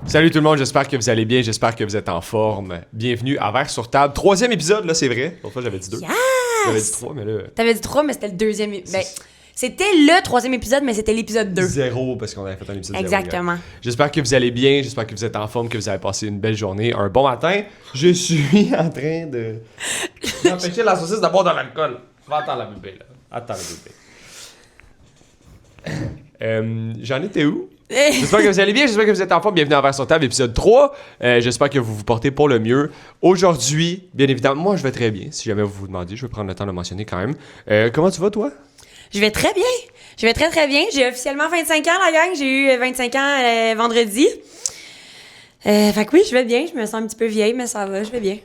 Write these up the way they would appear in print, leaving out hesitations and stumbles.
Salut tout le monde, j'espère que vous allez bien, j'espère que vous êtes en forme. Bienvenue à Verre sur table. 3e épisode, là, c'est vrai. L'autre fois, j'avais dit 2. Yes! J'avais dit 3, mais là... T'avais dit 3, mais c'était le deuxième... Ben, c'était le 3e épisode, mais c'était l'épisode 2. 0, parce qu'on avait fait un épisode 0. Exactement. J'espère que vous allez bien, j'espère que vous êtes en forme, que vous avez passé une belle journée, un bon matin. Je suis en train de... d'empêcher la saucisse de boire de l'alcool. Va attendre la bébé, là. Attends la bébé. J'en étais où? J'espère que vous allez bien, j'espère que vous êtes en forme. Bienvenue à Verre sur table, épisode 3. J'espère que vous vous portez pour le mieux. Aujourd'hui, bien évidemment, moi je vais très bien. Si jamais vous vous demandiez, je vais prendre le temps de le mentionner quand même. Comment tu vas, toi? Je vais très bien. Je vais très, très bien. J'ai officiellement 25 ans, la gang. J'ai eu 25 ans vendredi. Fait que oui, je vais bien. Je me sens un petit peu vieille, mais ça va, je vais bien.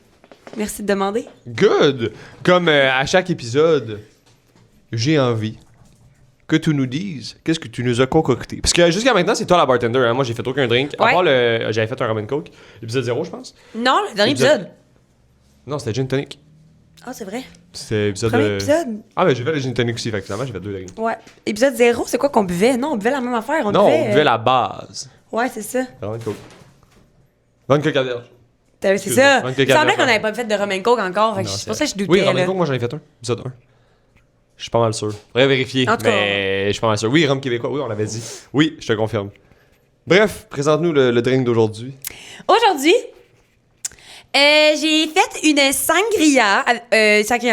Merci de demander. Good! Comme à chaque épisode, j'ai envie que tu nous dises qu'est-ce que tu nous as concocté. Parce que jusqu'à maintenant, c'est toi la bartender. Hein? Moi, j'ai fait aucun drink. À Ouais. part j'avais fait un rum and coke. L'épisode 0, je pense. Non, le dernier épisode. Non, c'était gin tonic. Ah, c'est vrai. C'était l'épisode... Premier épisode. Ah, mais j'ai fait le gin tonic aussi. Fait que finalement, j'ai fait 2 drinks. Ouais. Épisode 0, c'est quoi qu'on buvait? Non, on buvait la même affaire. On buvait la base. Ouais, c'est ça. Rum and coke. Rum and coke à verge. C'est Excuse-moi. ça. Rum and Il coke à semblait verge, qu'on n'avait pas fait de rum and coke encore. Fait que Non, c'est pour ça que je doutais. Oui, rum là. and coke, moi, j'en ai fait un. Épisode 1. Je suis pas mal sûr. Faudrait vérifier, En tout cas. mais je suis pas mal sûr. Oui, rhum québécois, oui, on l'avait dit. Oui, je te confirme. Bref, présente-nous le drink d'aujourd'hui. Aujourd'hui, j'ai fait une sangria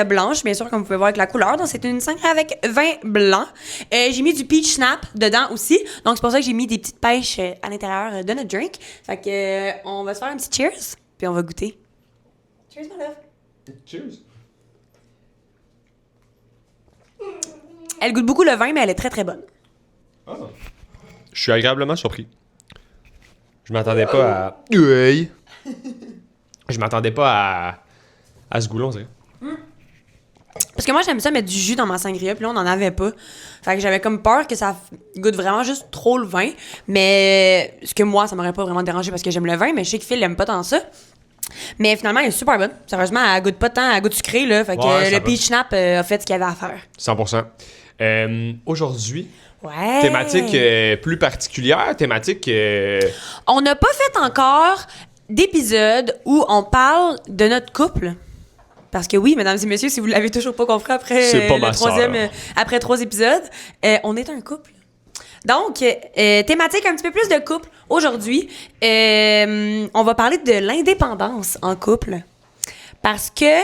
blanche, bien sûr, comme vous pouvez voir avec la couleur. Donc, c'est une sangria avec vin blanc. J'ai mis du peach snap dedans aussi. Donc, c'est pour ça que j'ai mis des petites pêches à l'intérieur de notre drink. Fait que, on va se faire un petit cheers, puis on va goûter. Cheers, my love. Cheers. Elle goûte beaucoup le vin, mais elle est très, très bonne. Ah. Je suis agréablement surpris. Je m'attendais pas à... Oui. Je m'attendais pas à ce goût-là, on dirait. Parce que moi, j'aime ça mettre du jus dans ma sangria, puis là, on n'en avait pas. Fait que j'avais comme peur que ça goûte vraiment juste trop le vin. Mais ce que moi, ça m'aurait pas vraiment dérangé parce que j'aime le vin, mais je sais que Phil aime pas tant ça. Mais finalement, elle est super bonne. Sérieusement, elle goûte pas tant, elle goûte sucré, là. Fait que Ouais, le peach snap a fait ce qu'il y avait à faire. 100%. Aujourd'hui, Ouais. thématique plus particulière, thématique... On n'a pas fait encore d'épisode où on parle de notre couple. Parce que oui, mesdames et messieurs, si vous l'avez toujours pas compris après C'est pas le ma troisième, sœur. après 3 épisodes, on est un couple. Donc, thématique un petit peu plus de couple. Aujourd'hui, on va parler de l'indépendance en couple. Parce que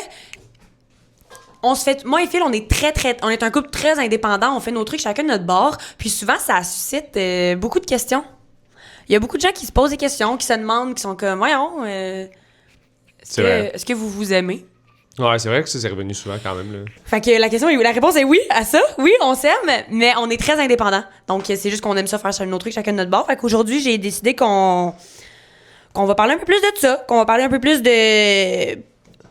moi et Phil, on est un couple très indépendant. On fait nos trucs chacun de notre bord. Puis souvent, ça suscite beaucoup de questions. Il y a beaucoup de gens qui se posent des questions, qui se demandent, qui sont comme, voyons, est-ce que vous vous aimez? Ouais, c'est vrai que ça, c'est revenu souvent quand même, là. Fait que la réponse est oui à ça. Oui, on s'aime, mais on est très indépendants. Donc, c'est juste qu'on aime ça faire nos trucs chacun de notre bord. Fait qu'aujourd'hui, j'ai décidé qu'on va parler un peu plus de ça, qu'on va parler un peu plus de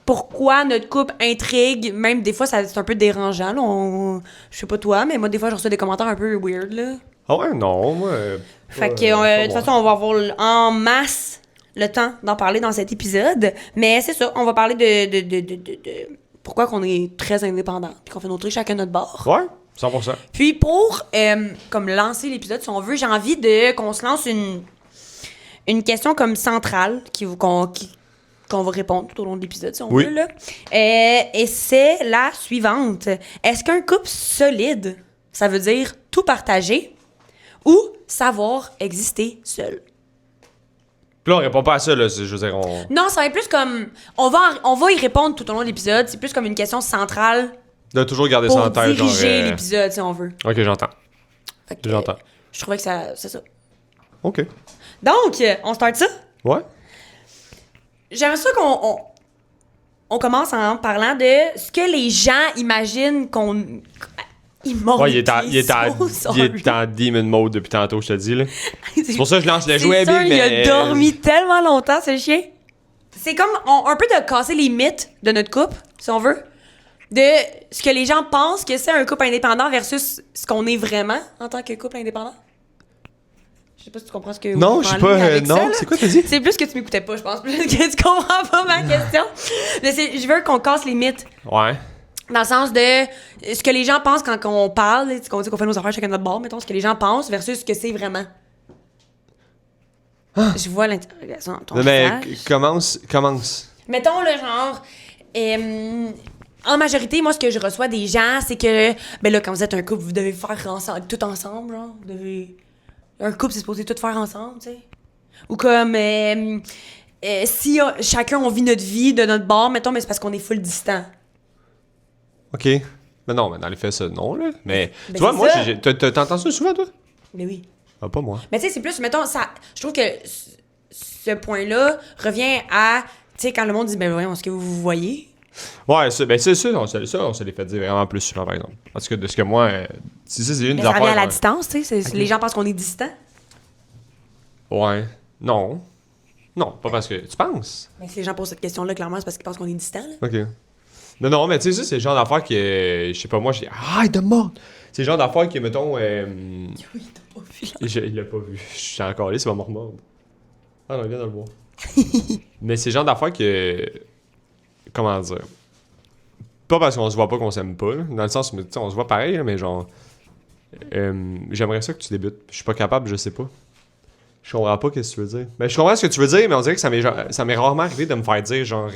pourquoi notre couple intrigue. Même des fois, c'est un peu dérangeant. Là. Je sais pas toi, mais moi, des fois, je reçois des commentaires un peu weird, là. Ah ouais, non, moi... Fait que, de toute façon, on va avoir en masse le temps d'en parler dans cet épisode. Mais c'est ça, on va parler de pourquoi qu'on est très indépendants puis qu'on fait nos trucs chacun de notre bord. Ouais, 100%. Puis pour comme lancer l'épisode, si on veut, j'ai envie qu'on se lance une question comme centrale qu'on va répondre tout au long de l'épisode, si on Oui. veut. Là. Et c'est la suivante. Est-ce qu'un couple solide, ça veut dire tout partager ou savoir exister seul? Puis là, on répond pas à ça, là. Je veux dire, Non, ça va être plus comme... On va y répondre tout au long de l'épisode. C'est plus comme une question centrale de toujours garder pour ça en tête, genre... diriger l'épisode, si on veut. Ok, j'entends. Fait que, J'entends. je trouvais que c'est ça. Ok. Donc, on start ça? Ouais. J'aimerais ça qu'on commence en parlant de ce que les gens imaginent qu'on... Ouais, il est en demon mode depuis tantôt, je te dis, là. C'est pour ça que je lance le jouet, sûr, mais... il a dormi tellement longtemps, ce chien. C'est comme un peu de casser les mythes de notre couple, si on veut. De ce que les gens pensent que c'est un couple indépendant versus ce qu'on est vraiment en tant que couple indépendant. Je sais pas si tu comprends ce que... Non, je sais pas... non, c'est quoi t'as dit? C'est plus que tu m'écoutais pas, je pense. Plus que tu comprends pas ma question. Mais je veux qu'on casse les mythes. Ouais. Dans le sens de ce que les gens pensent quand on parle, qu'on dit qu'on fait nos affaires chacun de notre bord, mettons, ce que les gens pensent versus ce que c'est vraiment. Je vois l'interrogation dans ton visage. Commence. Mettons, le genre... en majorité, moi, ce que je reçois des gens, c'est que... Ben là, quand vous êtes un couple, vous devez faire tout ensemble, genre. Vous devez... Un couple, c'est supposé tout faire ensemble, tu sais. Ou comme... si chacun, on vit notre vie de notre bord, mettons, mais c'est parce qu'on est full distant. OK. Mais non, mais dans les faits, ça, non, là. Mais, Ben, tu vois, c'est moi, ça. t'entends ça souvent, toi? Mais oui. Ah, pas moi. Mais tu sais, c'est plus, mettons, ça... Je trouve que ce point-là revient à... Tu sais, quand le monde dit, ben voyons, est-ce que vous voyez? Ouais, c'est ça, on se les fait dire vraiment plus souvent, par exemple. Parce que de ce que moi, c'est une Mais des ça revient affaires... à la distance, tu sais. Les gens pensent qu'on est distant. Ouais. Non. Non, pas parce que... Tu penses? Mais si les gens posent cette question-là, clairement, c'est parce qu'ils pensent qu'on est distant, là. OK. Non, mais tu sais, ça, c'est le genre d'affaires que... je sais pas, moi, j'ai... Ah, de mort! C'est le genre d'affaires que, mettons... Oui, t'as pas vu, là. Il l'a pas vu. Je suis encore allé, c'est pas mort. Ah non, il vient de le voir. Mais c'est le genre d'affaires que... Comment dire? Pas parce qu'on se voit pas qu'on s'aime pas, là. Dans le sens où, tu sais, on se voit pareil, là, mais genre... j'aimerais ça que tu débutes. Je suis pas capable, je sais pas. Je comprends pas ce que tu veux dire. Mais je comprends ce que tu veux dire, mais on dirait que ça m'est rarement arrivé de me faire dire, genre...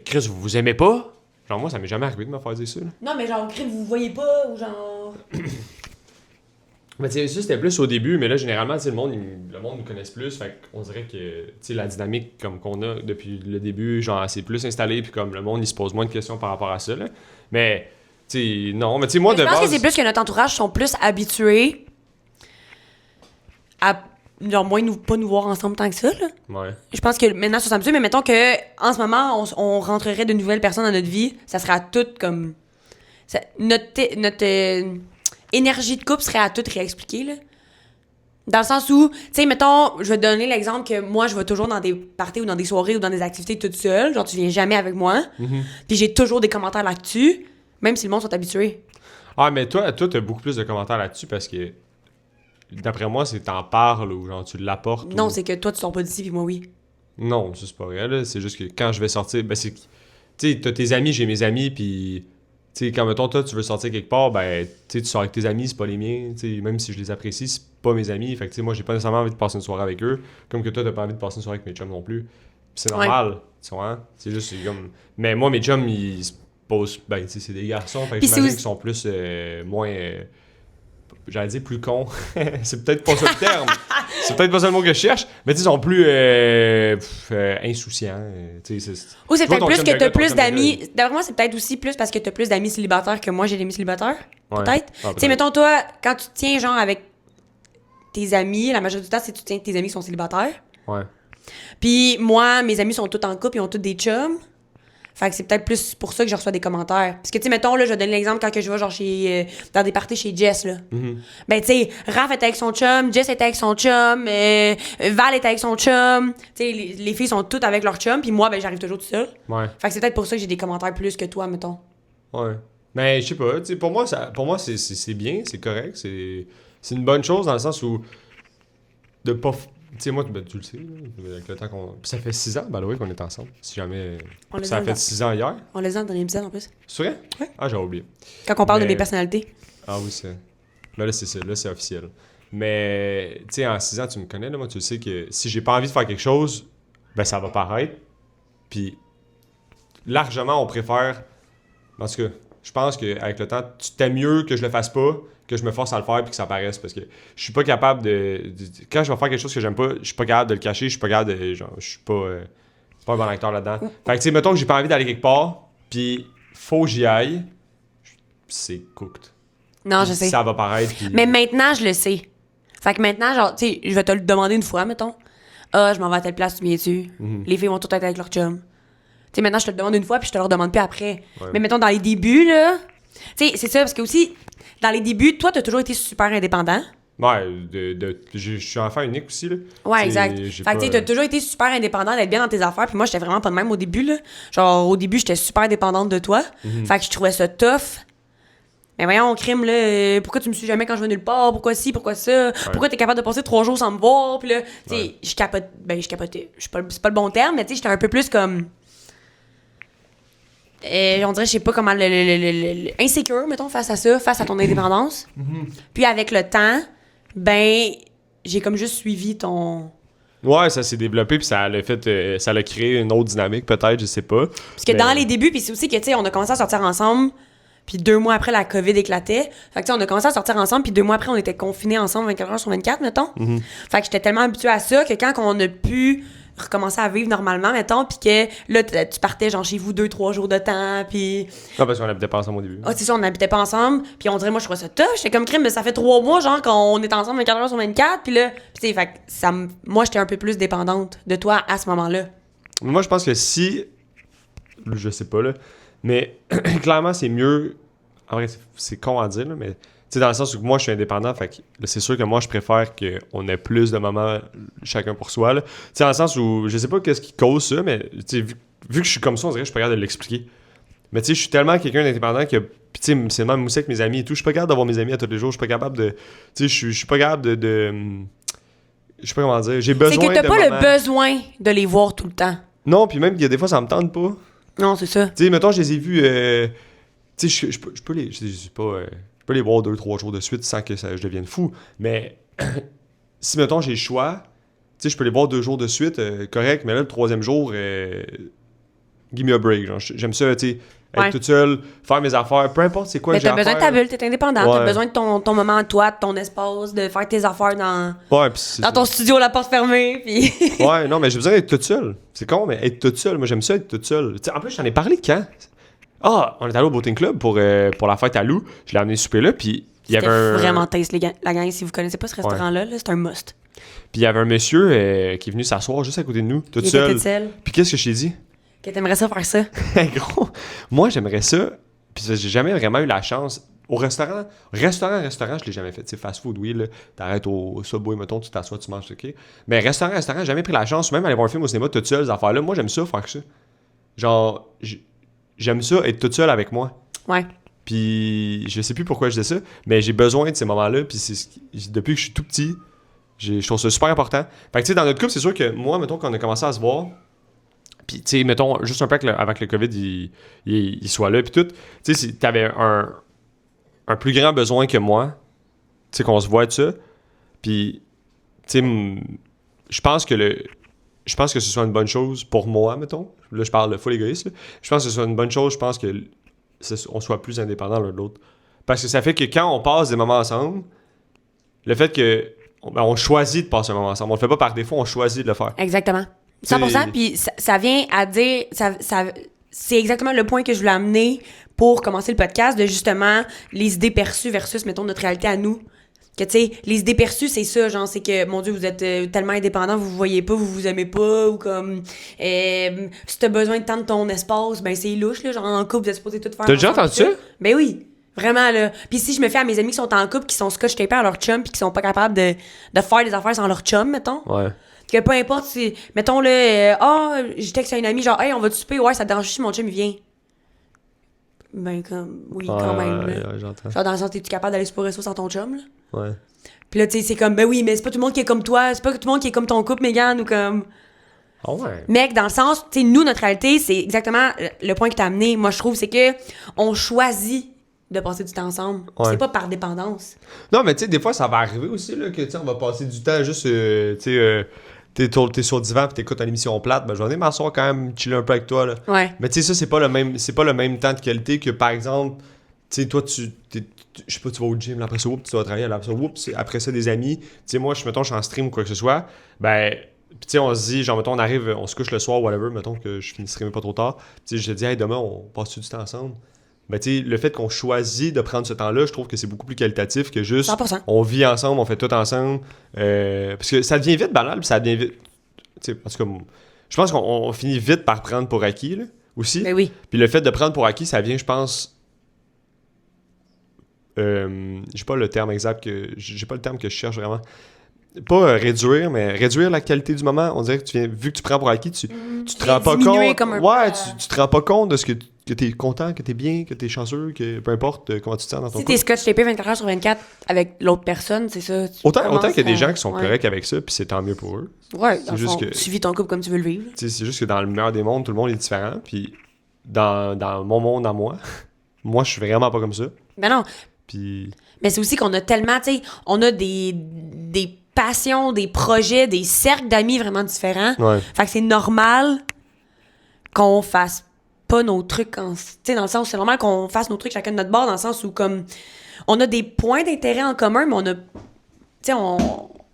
Chris, vous aimez pas? Genre, moi, ça m'est jamais arrivé de me faire dire ça, là. Non, mais genre, Chris, vous voyez pas, ou genre... Mais tu sais, ça, c'était plus au début, mais là, généralement, tu sais, le monde nous connaisse plus, fait qu'on dirait que, tu sais, la dynamique comme qu'on a depuis le début, genre, c'est plus installé, puis comme le monde, il se pose moins de questions par rapport à ça, là. Mais, tu sais, non, mais tu sais, moi, de base... Je pense que c'est plus que notre entourage sont plus habitués à, genre, pas nous voir ensemble tant que ça, là. Ouais. Je pense que maintenant, ça s'habitue, mais mettons que en ce moment, on rentrerait de nouvelles personnes dans notre vie, ça serait à tout comme... Notre énergie de couple serait à tout réexpliquer, là. Dans le sens où, tu sais, mettons, je vais te donner l'exemple que moi, je vais toujours dans des parties ou dans des soirées ou dans des activités toute seule. Genre, tu viens jamais avec moi. Puis j'ai toujours des commentaires là-dessus, même si le monde sont habitués. Ah, mais toi, t'as beaucoup plus de commentaires là-dessus parce que, d'après moi, c'est que t'en parles ou genre tu l'apportes. Non, ou... c'est que toi, tu sors pas d'ici, puis moi, oui. Non, ça, c'est pas vrai, là. C'est juste que quand je vais sortir, ben, c'est... Tu sais, t'as tes amis, j'ai mes amis, puis... Tu sais, quand, mettons, toi, tu veux sortir quelque part, ben, tu sors avec tes amis, c'est pas les miens. Tu sais, même si je les apprécie, c'est pas mes amis. Fait que, tu sais, moi, j'ai pas nécessairement envie de passer une soirée avec eux. Comme que toi, t'as pas envie de passer une soirée avec mes chums non plus. Puis c'est normal, tu vois. C'est juste, c'est comme... Mais moi, mes chums, ils se posent... Ben, tu sais, c'est des garçons. Fait que j'imagine qu'ils sont plus... moins... j'allais dire plus cons. C'est peut-être pas ça le terme. C'est peut-être pas ça le mot que je cherche. Mais tu sais, ils sont plus insouciants. Ou c'est peut-être plus que t'as plus d'amis. D'après moi, c'est peut-être aussi plus parce que t'as plus d'amis célibataires que moi, j'ai des amis célibataires. Ouais. Peut-être. Ah, Tu sais, mettons, toi, quand tu te tiens, genre, avec tes amis, la majorité du temps, c'est que tu tiens avec tes amis qui sont célibataires. Ouais. Puis moi, mes amis sont tous en couple, ils ont tous des chums. Fait que c'est peut-être plus pour ça que je reçois des commentaires. Parce que, tu sais, mettons, là, je vais donner l'exemple quand que je vais, genre, dans des parties chez Jess, là. Ben, tu sais, Raph était avec son chum, Jess était avec son chum, Val était avec son chum. Tu sais, les filles sont toutes avec leur chum, puis moi, ben, j'arrive toujours tout seul. Ouais. Fait que c'est peut-être pour ça que j'ai des commentaires plus que toi, mettons. Ouais. Mais je sais pas, tu sais, pour moi, c'est bien, c'est correct, c'est une bonne chose dans le sens où de pas... Tu sais, moi, ben, tu le sais, là, avec le temps qu'on... Puis ça fait 6 ans, ben oui, qu'on est ensemble. Si jamais... Ça a fait 6 ans hier. On les a dans l'épisode, en plus. C'est vrai? Ouais. Ah, j'ai oublié. Quand on parle de Mais- mes personnalités. Ah oui, c'est... Mais là, c'est ça. Là, c'est officiel. Mais, tu sais, en 6 ans, tu me connais, là, moi, tu sais que si j'ai pas envie de faire quelque chose, ben ça va paraître. Puis, largement, on préfère... En tout cas, je pense qu'avec le temps, tu t'aimes mieux que je le fasse pas, que je me force à le faire puis que ça paraisse. Parce que je suis pas capable quand je vais faire quelque chose que j'aime pas, je suis pas capable de le cacher, je suis pas capable de... Genre, je suis pas... c'est pas un bon acteur là-dedans. Fait que, tu sais, mettons que j'ai pas envie d'aller quelque part, puis faut que j'y aille, c'est cooked. Non, je sais. Ça va paraître. Puis... Mais maintenant, je le sais. Fait que maintenant, genre, tu sais, je vais te le demander une fois, mettons. Ah, je m'en vais à telle place, tu viens-tu? Les filles vont toutes être avec leur chum. Tu sais, maintenant, je te le demande une fois, puis je te le redemande plus après. Ouais. Mais mettons, dans les débuts, là... Tu sais, c'est ça, parce que aussi, dans les débuts, toi, t'as toujours été super indépendant. Ouais, je suis enfant unique aussi, là. Ouais, T'sais, exact. j'ai Fait que, tu sais, t'as toujours été super indépendant, d'être bien dans tes affaires. Puis moi, j'étais vraiment pas de même au début, là. Genre, au début, j'étais super dépendante de toi. Fait que je trouvais ça tough. Mais voyons, crime, là, pourquoi tu me suis jamais quand je vais nulle part? Pourquoi ci, pourquoi ça? Pourquoi t'es capable de passer 3 jours sans me voir? Puis là, tu sais, Ouais. je capotais. C'est pas le bon terme, mais tu sais, j'étais un peu plus comme... on dirait, je sais pas comment, insécure, mettons, face à ça, face à ton indépendance. Puis avec le temps, ben, j'ai comme juste suivi ton... Ouais, ça s'est développé, puis ça l'a créé une autre dynamique, peut-être, je sais pas. Parce que dans les débuts, puis c'est aussi que, tu sais, on a commencé à sortir ensemble, puis 2 mois après, la COVID éclatait. Fait que, tu sais, on a commencé à sortir ensemble, puis 2 mois après, on était confinés ensemble 24 heures sur 24, mettons. Fait que j'étais tellement habituée à ça que quand on a pu recommencer à vivre normalement, mettons, puis que là, tu partais, genre, chez vous 2-3 jours de temps, puis... Non, parce qu'on habitait pas ensemble au début. Ah, c'est ça, on n'habitait pas ensemble, puis on dirait, moi, je trouvais ça tough. J'étais comme crime, mais ça fait 3 mois, genre, qu'on est ensemble 24 heures sur 24, puis là... Puis tu sais, fait que moi, j'étais un peu plus dépendante de toi à ce moment-là. Moi, je pense que si... Je sais pas, là, mais clairement, c'est mieux... En vrai, c'est con à dire, là, mais... Tu sais, dans le sens où moi, je suis indépendant, fait que là, c'est sûr que moi, je préfère qu'on ait plus de moments chacun pour soi, là. Tu sais, dans le sens où, je sais pas qu'est-ce qui cause ça, mais tu sais, vu que je suis comme ça, on dirait que je suis pas capable de l'expliquer. Mais tu sais, je suis tellement quelqu'un d'indépendant que, puis tu sais, c'est même aussi avec mes amis et tout, je suis pas capable d'avoir mes amis à tous les jours, je suis pas capable de... Tu sais, je suis pas capable de... Je sais pas comment dire, j'ai besoin de C'est que t'as pas moments. le besoin de les voir tout le temps. Non, puis même, il y a des fois, ça me tente pas. Non, c'est ça. Tu sais, mettons, je les ai vus... tu sais, je peux les... Je peux les voir 2-3 jours de suite sans que je devienne fou. Mais si, mettons, j'ai le choix, tu sais, je peux les voir 2 jours de suite, correct, mais là, le 3e jour, give me a break. Genre, j'aime ça, tu sais, être toute seule, faire mes affaires, peu importe c'est quoi Mais j'ai à t'as besoin faire. de ta bulle, t'es indépendant. Ouais. T'as besoin de ton moment à toi, de ton espace, de faire tes affaires dans ton studio, la porte fermée. Puis... Ouais, non, mais j'ai besoin d'être toute seule. C'est con, mais être toute seule, moi, j'aime ça être toute seule. Tu sais, en plus, j'en ai parlé quand? Ah, on est allé au Boating Club pour la fête à Lou. Je l'ai amené souper là, puis il y avait un... vraiment taste, la gang. Si vous connaissez pas ce restaurant-là, là, c'est un must. Puis il y avait un monsieur qui est venu s'asseoir juste à côté de nous, toute seule. Puis qu'est-ce que je t'ai dit? Que t'aimerais ça faire ça. Gros, moi, j'aimerais ça. Puis j'ai jamais vraiment eu la chance. Au restaurant, je l'ai jamais fait. Tu sais, fast-food, oui, là, t'arrêtes au Subway, mettons, tu t'assois, tu manges, ok. Mais restaurant, j'ai jamais pris la chance. Même aller voir un film au cinéma toute seule, ces affaires-là. Moi, j'aime ça, faire ça. Genre... J'aime ça, être toute seule avec moi. Ouais. Puis je sais plus pourquoi je dis ça, mais j'ai besoin de ces moments-là. Puis depuis que je suis tout petit, je trouve ça super important. Fait que tu sais, dans notre couple, c'est sûr que moi, mettons, quand on a commencé à se voir, puis tu sais, mettons, juste un peu avant que le COVID il soit là, puis tout, tu sais, t'avais un plus grand besoin que moi, tu sais, qu'on se voit de ça. Puis, tu sais, je pense que ce soit une bonne chose pour moi, mettons. Là, je parle de full égoïste. Là. Je pense que ce soit une bonne chose. Je pense qu'on soit plus indépendants l'un de l'autre. Parce que ça fait que quand on passe des moments ensemble, le fait que on choisit de passer un moment ensemble. On le fait pas par défaut, on choisit de le faire. Exactement. 100%. Puis ça vient à dire... c'est exactement le point que je voulais amener pour commencer le podcast, de justement les idées perçues versus, mettons, notre réalité à nous. Que, tu sais, les idées perçues, c'est ça, genre, c'est que, mon Dieu, vous êtes tellement indépendant, vous vous voyez pas, vous aimez pas, ou comme, si t'as besoin de temps de ton espace, ben c'est louche, là, genre, en couple, vous êtes supposés tout faire. T'as déjà entendu ça? Ben oui, vraiment, là. Puis si je me fais à mes amis qui sont en couple, qui sont scotch tapés à leur chum, puis qui sont pas capables de faire des affaires sans leur chum, mettons. Ouais. Que peu importe, si, mettons, là, je texte à une amie, genre, hey, on va te souper, ouais, ça te dérange si mon chum, il vient. Ben, comme, oui, quand même, là. Ouais, j'entends. Genre, dans le sens, t'es-tu capable d'aller super resto sans ton chum, là? Ouais. Puis là, tu sais, c'est comme, ben oui, mais c'est pas tout le monde qui est comme toi, c'est pas tout le monde qui est comme ton couple, Mégane, ou comme... Ah ouais. Mec, dans le sens, tu sais, nous, notre réalité, c'est exactement le point que t'as amené, moi, je trouve, c'est que on choisit de passer du temps ensemble. Ouais. C'est pas par dépendance. Non, mais tu sais, des fois, ça va arriver aussi, là, que, tu sais, on va passer du temps juste, tu sais, t'es sur le divan pis t'écoutes une émission plate, ben, je vais venir m'asseoir quand même, chiller un peu avec toi, là. Ouais. Mais tu sais, ça, c'est pas le même temps de qualité que, par exemple, tu sais, toi, je sais pas, tu vas au gym, là, après ça, tu vas travailler, là, après ça, des amis. Tu sais, moi, mettons, je suis en stream ou quoi que ce soit, ben, pis tu sais, on se dit, genre, mettons, on arrive, on se couche le soir, whatever, mettons que je finis de streamer pas trop tard. Tu sais, je te dis, hey, demain, on passe du temps ensemble. Ben, tu sais, le fait qu'on choisit de prendre ce temps-là, je trouve que c'est beaucoup plus qualitatif que juste 100%. on vit ensemble, on fait tout ensemble. Parce que ça devient vite banal, puis ça devient vite. Tu sais, en tout cas, je pense qu'on finit vite par prendre pour acquis, là, aussi. Ben oui. Puis le fait de prendre pour acquis, ça vient, je pense. J'ai pas le terme exact j'ai pas le terme que je cherche vraiment. Pas réduire, mais réduire la qualité du moment. On dirait que vu que tu prends pour acquis, tu te rends pas compte. Comme un ouais, peu, tu te rends pas compte de ce que t'es content, que t'es bien, que t'es chanceux, que peu importe comment tu te sens dans ton Si couple. t'es scotch tapé 24 heures sur 24 avec l'autre personne, c'est ça. Autant qu'il y a des gens qui sont ouais. corrects avec ça, puis c'est tant mieux pour eux. Ouais, C'est juste que tu vis ton couple comme tu veux le vivre. c'est juste que dans le meilleur des mondes, tout le monde est différent. Puis dans mon monde à moi. Moi, je suis vraiment pas comme ça. Ben non. Puis... Mais c'est aussi qu'on a tellement, tu sais, on a des passions, des projets, des cercles d'amis vraiment différents. Ouais. Fait que c'est normal qu'on fasse pas nos trucs, tu sais, dans le sens où c'est normal qu'on fasse nos trucs chacun de notre bord, dans le sens où, comme, on a des points d'intérêt en commun, mais on a, tu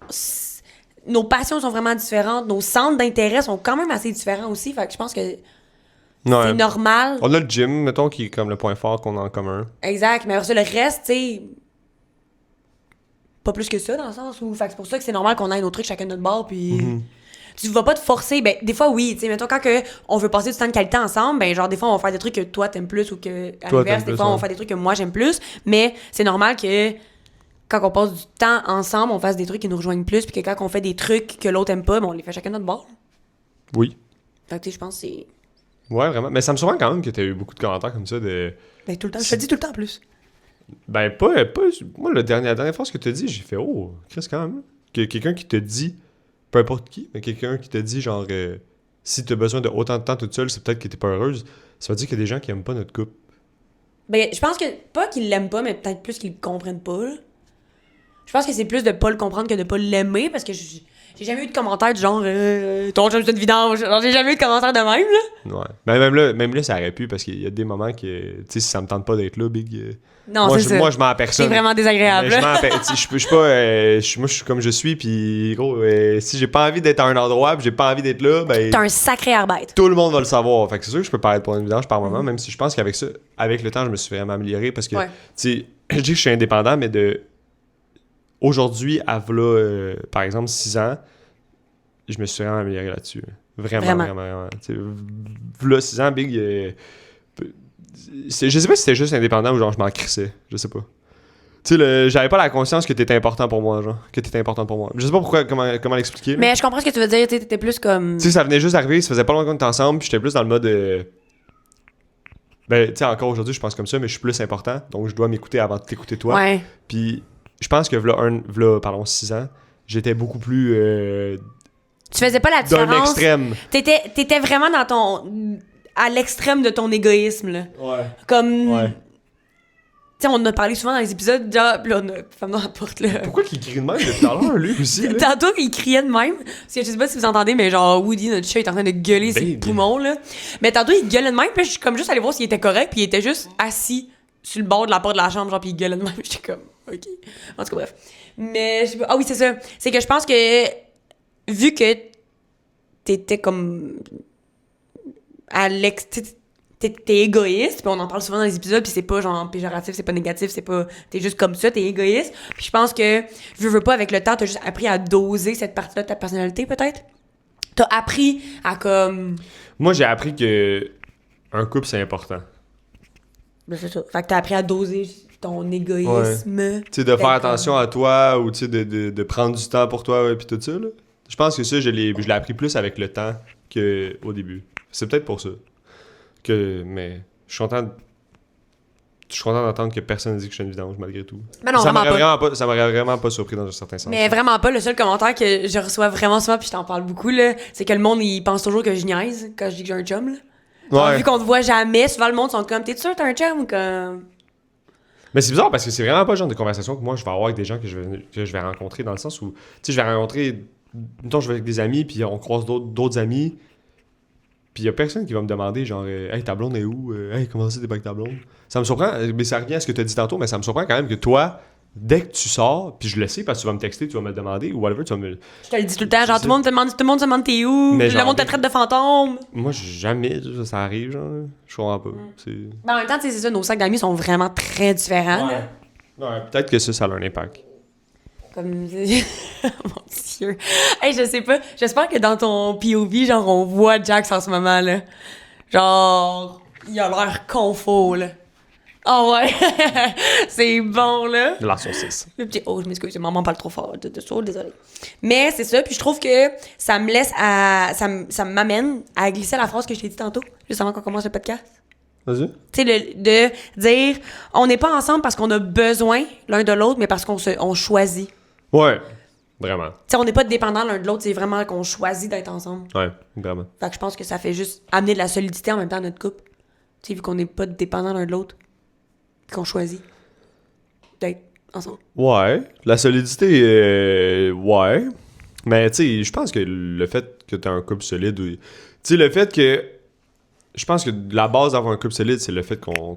sais, nos passions sont vraiment différentes, nos centres d'intérêt sont quand même assez différents aussi, fait que je pense que c'est normal. On a le gym, mettons, qui est comme le point fort qu'on a en commun. Exact, mais après ça, le reste, tu sais, pas plus que ça, dans le sens où, fait que c'est pour ça que c'est normal qu'on ait nos trucs chacun de notre bord, puis tu vas pas te forcer, ben, des fois, oui, tu sais, mettons, quand on veut passer du temps de qualité ensemble, ben, genre, des fois, on va faire des trucs que toi, t'aimes plus, ou que, à l'inverse, des fois, on va faire des trucs que moi, j'aime plus, mais c'est normal que quand on passe du temps ensemble, on fasse des trucs qui nous rejoignent plus, puis que quand on fait des trucs que l'autre aime pas, ben, on les fait chacun de notre bord. Oui. Fait que, tu sais, je pense que c'est... Ouais, vraiment. Mais ça me surprend quand même que t'aies eu beaucoup de commentaires comme ça de... Ben, tout le temps, je te dis tout le temps en plus. Ben, pas... Moi, la dernière fois, ce que t'as dit, j'ai fait « Oh, Chris, quand même. » Que quelqu'un qui te dit, peu importe qui, mais quelqu'un qui te dit, genre, si t'as besoin de autant de temps toute seule, c'est peut-être que t'es pas heureuse. Ça veut dire qu'il y a des gens qui aiment pas notre couple. Ben, je pense que, pas qu'ils l'aiment pas, mais peut-être plus qu'ils le comprennent pas, là. Je pense que c'est plus de pas le comprendre que de pas l'aimer, parce que j'ai jamais eu de commentaire du genre ton chum c'est une vidange. Genre, j'ai jamais eu de commentaire de même, là. Ouais. Mais même là, ça aurait pu, parce qu'il y a des moments que, tu sais, si ça me tente pas d'être là, Big... Non, c'est ça. Moi, je m'en aperçois. C'est vraiment désagréable. Je suis pas... moi, je suis comme je suis, puis gros, si j'ai pas envie d'être à un endroit, puis j'ai pas envie d'être là, ben... T'es un sacré arbitre. Tout le monde va le savoir. Fait que c'est sûr que je peux paraître pour une vidange par moment, même si je pense qu'avec ça, avec le temps, je me suis vraiment amélioré, parce que, tu sais, je dis que je suis indépendant, mais de... Aujourd'hui, à v'là, par exemple, 6 ans, je me suis vraiment amélioré là-dessus. Vraiment. Tu sais, v'là 6 ans, Big... je sais pas si c'était juste indépendant ou genre je m'en crissais. Je sais pas. Tu sais, j'avais pas la conscience que t'étais important pour moi, genre. Que t'étais importante pour moi. Je sais pas comment l'expliquer. Mais je comprends ce que tu veux dire. T'étais plus comme... Tu sais, ça venait juste d'arriver, ça faisait pas longtemps qu'on était ensemble, puis j'étais plus dans le mode... Ben, tu sais, encore aujourd'hui, je pense comme ça, mais je suis plus important, donc je dois m'écouter avant de t'écouter toi. Ouais. Puis je pense que v'là 6 ans, j'étais beaucoup plus... Tu faisais pas la différence. d'un extrême. T'étais vraiment dans ton... à l'extrême de ton égoïsme, là. Ouais. Comme... Ouais. Tu sais, on en a parlé souvent dans les épisodes, genre, pis là, on a... Femme dans la porte, là. Pourquoi qu'il crie de même depuis tout à l'heure, lui, aussi, là? Tantôt, il criait de même. Parce que je sais pas si vous entendez, mais genre, Woody, notre chat, est en train de gueuler ses poumons, là. Mais tantôt, il gueulait de même, puis je suis comme juste allée voir s'il était correct, puis il était juste assis sur le bord de la porte de la chambre, genre, puis il gueulait de même. J'étais comme, OK. En tout cas, bref. Mais, je sais pas. Ah oui, c'est ça. C'est que je pense que, vu que t'étais comme t'es égoïste, puis on en parle souvent dans les épisodes, puis c'est pas genre péjoratif, c'est pas négatif, c'est pas... T'es juste comme ça, t'es égoïste. Puis je pense que, veux pas, avec le temps, t'as juste appris à doser cette partie-là de ta personnalité, peut-être? T'as appris à comme... Moi, j'ai appris que un couple, c'est important. Ben, c'est ça. Fait que t'as appris à doser ton égoïsme. Ouais. Tu sais, de faire attention à toi, ou tu sais, de prendre du temps pour toi, puis tout ça, là. Je pense que ça, je l'ai appris plus avec le temps qu'au début. C'est peut-être pour ça. Mais je suis content d'entendre que personne ne dit que je suis une vidange, malgré tout. Mais non, ça m'aurait vraiment pas surpris dans un certain sens. Mais vraiment pas. Le seul commentaire que je reçois vraiment souvent, puis je t'en parle beaucoup, là, c'est que le monde, il pense toujours que je niaise quand je dis que j'ai un chum, là. Genre, vu qu'on te voit jamais, souvent le monde sont comme, t'es sûr que t'as un chum ou comme... Mais c'est bizarre parce que c'est vraiment pas le genre de conversation que moi je vais avoir avec des gens que je vais rencontrer, dans le sens où, tu sais, je vais rencontrer... Mettons, je vais avec des amis, puis on croise d'autres amis, puis il y a personne qui va me demander, genre, hey, ta blonde est où? Hey, comment ça, t'es pas avec ta blonde? Ça me surprend, mais ça revient à ce que tu as dit tantôt, mais ça me surprend quand même que toi, dès que tu sors, puis je le sais parce que tu vas me texter, tu vas me le demander, ou whatever, tu vas me... Je te le dis tout le temps, genre, tout le monde se demande t'es où? Mais le monde te traite de fantôme. Moi, jamais, ça arrive, genre, je comprends pas. Mais en même temps, tu sais, c'est ça, nos sacs d'amis sont vraiment très différents, là. Ouais, peut-être que ça a un impact. Comme... Mon Dieu. Hey, je sais pas. J'espère que dans ton POV, genre, on voit Jax en ce moment, là. Genre, il a l'air confort, là. Oh ouais. C'est bon, là. De la saucisse. Le petit, oh, je m'excuse, maman parle trop fort. Désolée. Mais c'est ça, puis je trouve que ça me laisse à... Ça m'amène à glisser la phrase que je t'ai dit tantôt, juste avant qu'on commence le podcast. Vas-y. Tu sais, de dire, on n'est pas ensemble parce qu'on a besoin l'un de l'autre, mais parce qu'on choisit. Ouais, vraiment. Tu sais, on n'est pas dépendants l'un de l'autre, c'est vraiment qu'on choisit d'être ensemble. Ouais, vraiment. Fait que je pense que ça fait juste amener de la solidité en même temps à notre couple. Tu sais, vu qu'on n'est pas dépendants l'un de l'autre. Puis qu'on choisit d'être ensemble. Ouais. La solidité, ouais. Mais tu sais, je pense que le fait que t'as un couple solide, tu sais, le fait que. Je pense que la base d'avoir un couple solide, c'est le fait qu'on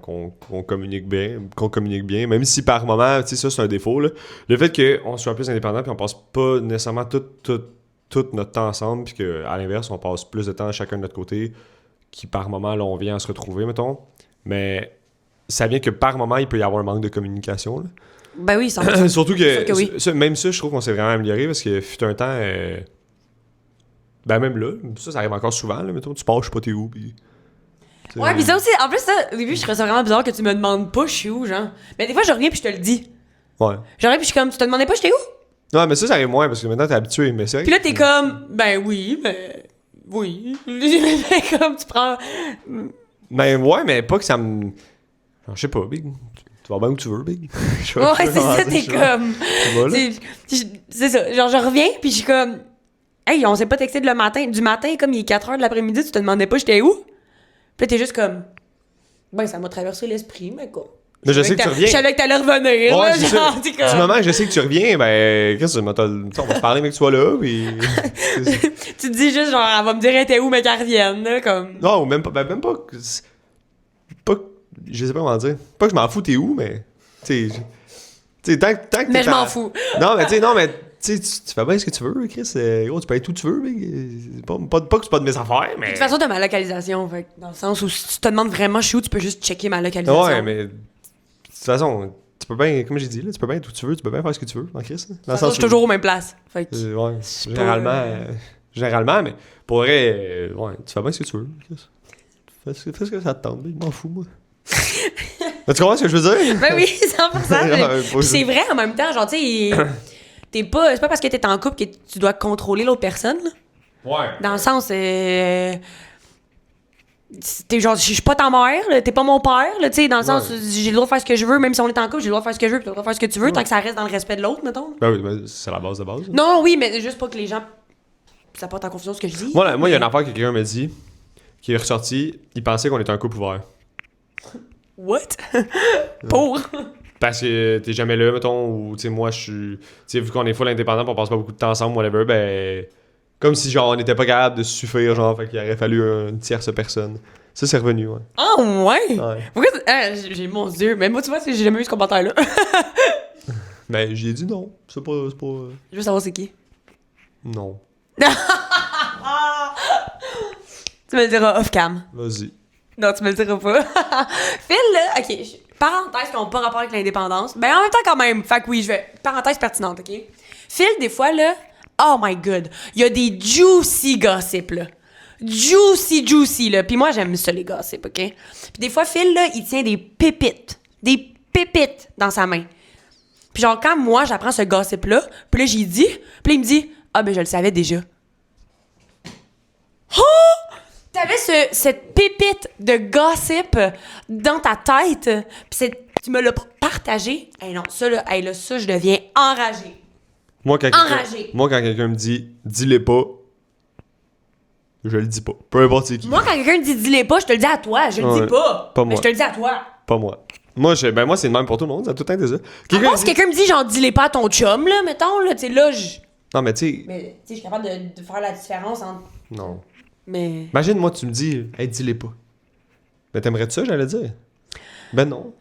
communique bien, même si par moment, tu sais, ça c'est un défaut, là. Le fait qu'on soit plus indépendant puis on passe pas nécessairement tout notre temps ensemble, puis qu'à l'inverse, on passe plus de temps chacun de notre côté, qui par moment, là, on vient à se retrouver, mettons. Mais ça vient que par moment, il peut y avoir un manque de communication, là. Ben oui, 100%. Surtout que, oui. même ça, je trouve qu'on s'est vraiment amélioré, parce que fut un temps, ben même là, ça arrive encore souvent, là, mettons, tu pars, je sais pas t'es où, puis... Ouais, pis ça aussi, en plus, ça, au début, je trouvais ça vraiment bizarre que tu me demandes pas je suis où, genre. Mais des fois, je reviens pis je te le dis. Ouais. J'arrive pis je suis comme, tu te demandais pas j'étais où? Non, mais ça arrive moins, parce que maintenant, t'es habitué, mais c'est vrai. Pis là, t'es comme, ben oui, mais. Oui. Mais comme, tu prends. Ben ouais, mais pas que ça me. Genre, je sais pas, Big. Tu vas bien où tu veux, Big. Ouais, c'est ça, t'es comme. Tu vas là? C'est ça. Genre, je reviens pis je suis comme, hey, on s'est pas texté du matin, comme il est 4h de l'après-midi, tu te demandais pas j'étais où? Pis là, t'es juste comme, ben, ça m'a traversé l'esprit, mais quoi. Mais je sais que tu reviens. Je savais que t'allais revenir. Ouais, là, c'est genre, ça. t'es comme... Du moment que je sais que tu reviens, ben, qu'est-ce que on va se parler, mais que tu sois là, puis. Tu te dis juste, genre, elle va me dire, elle était où, mais qu'elle revienne, là, comme. Non, même pas. Même pas. Pas. Je sais pas comment dire. Pas que je m'en fous, t'es où, mais. Tu sais, tant que Mais je m'en fous. Non, mais tu sais, tu fais bien ce que tu veux, Chris. Gros, tu peux être où tu veux, mais. Pas que c'est pas de mes affaires, mais. De toute façon, t'as ma localisation, fait que dans le sens où si tu te demandes vraiment je suis où, tu peux juste checker ma localisation. Ouais, mais. De toute façon, tu peux bien, comme j'ai dit, là, tu peux bien être où tu veux, tu peux bien faire ce que tu veux, en Chris. Dans le sens, je suis toujours aux mêmes places. Fait que, ouais, généralement, mais pour vrai, ouais, tu fais bien ce que tu veux, Chris. Fais ce que ça te tente, je m'en fous, moi. Mais tu comprends ce que je veux dire? Ben oui, 100%. Puis c'est vrai en même temps, genre, tu sais, c'est pas parce que t'es en couple que tu dois contrôler l'autre personne, là. Ouais. Dans le sens, t'es genre, je suis pas ta mère, là, t'es pas mon père, là, tu sais, dans le sens, j'ai le droit de faire ce que je veux, même si on est en couple, j'ai le droit de faire ce que je veux, puis t'as le droit de faire ce que tu veux, tant que ça reste dans le respect de l'autre, mettons. Ben oui, ben, c'est la base de base. Hein. Non, oui, mais juste pas que les gens, ça porte en confusion ce que je dis. Moi, il y a une affaire que quelqu'un m'a dit, qui est ressorti, il pensait qu'on était un couple ouvert. What? Pour? Parce que t'es jamais là, mettons, ou tu sais, moi, je suis. Tu sais, vu qu'on est full indépendant, on passe pas beaucoup de temps ensemble, whatever, ben. Comme si, genre, on n'était pas capable de suffire, genre, fait qu'il aurait fallu une tierce personne. Ça, c'est revenu, ouais. Ah, ouais? Ouais. Pourquoi? J'ai, mon Dieu, mais moi, tu vois, j'ai jamais eu ce commentaire-là. Ben, j'ai dit non. C'est pas. Je veux savoir c'est qui. Non. Tu me le diras off-cam. Vas-y. Non, tu me le diras pas. Phil, là, OK, parenthèse qui n'ont pas rapport avec l'indépendance. Ben, en même temps, quand même. Fait que oui, je vais... Parenthèse pertinente, OK? Phil, des fois, là, oh my God, il y a des juicy gossips, là. Juicy, là. Puis moi, j'aime ça, les gossips, OK? Puis des fois, Phil, là, il tient des pépites dans sa main. Puis genre, quand moi, j'apprends ce gossip-là, puis là, j'y dis, puis là, il me dit, ah, ben, je le savais déjà. Oh! T'avais cette pépite de gossip dans ta tête, pis tu me l'as partagé. Hey non, ça là, ça, je deviens enragée. Moi, quand quelqu'un me dit « dis-les pas », je le dis pas. Peu importe c'est qui. Moi, quand quelqu'un me dit « dis-les pas », je te le dis à toi. Je le dis pas. Pas mais moi. je te le dis à toi. Pas moi. Moi, c'est le même pour tout le monde. Ça a tout le temps été ça. Si quelqu'un me dit genre « dis-les pas à ton chum », là, mettons, là, tu sais, là, Non, mais tu sais... Mais, tu sais, je suis capable de faire la différence entre... Non. Mais... Imagine, moi, tu me dis « hey, dis-les pas ». Mais t'aimerais-tu ça, j'allais dire? Ben non.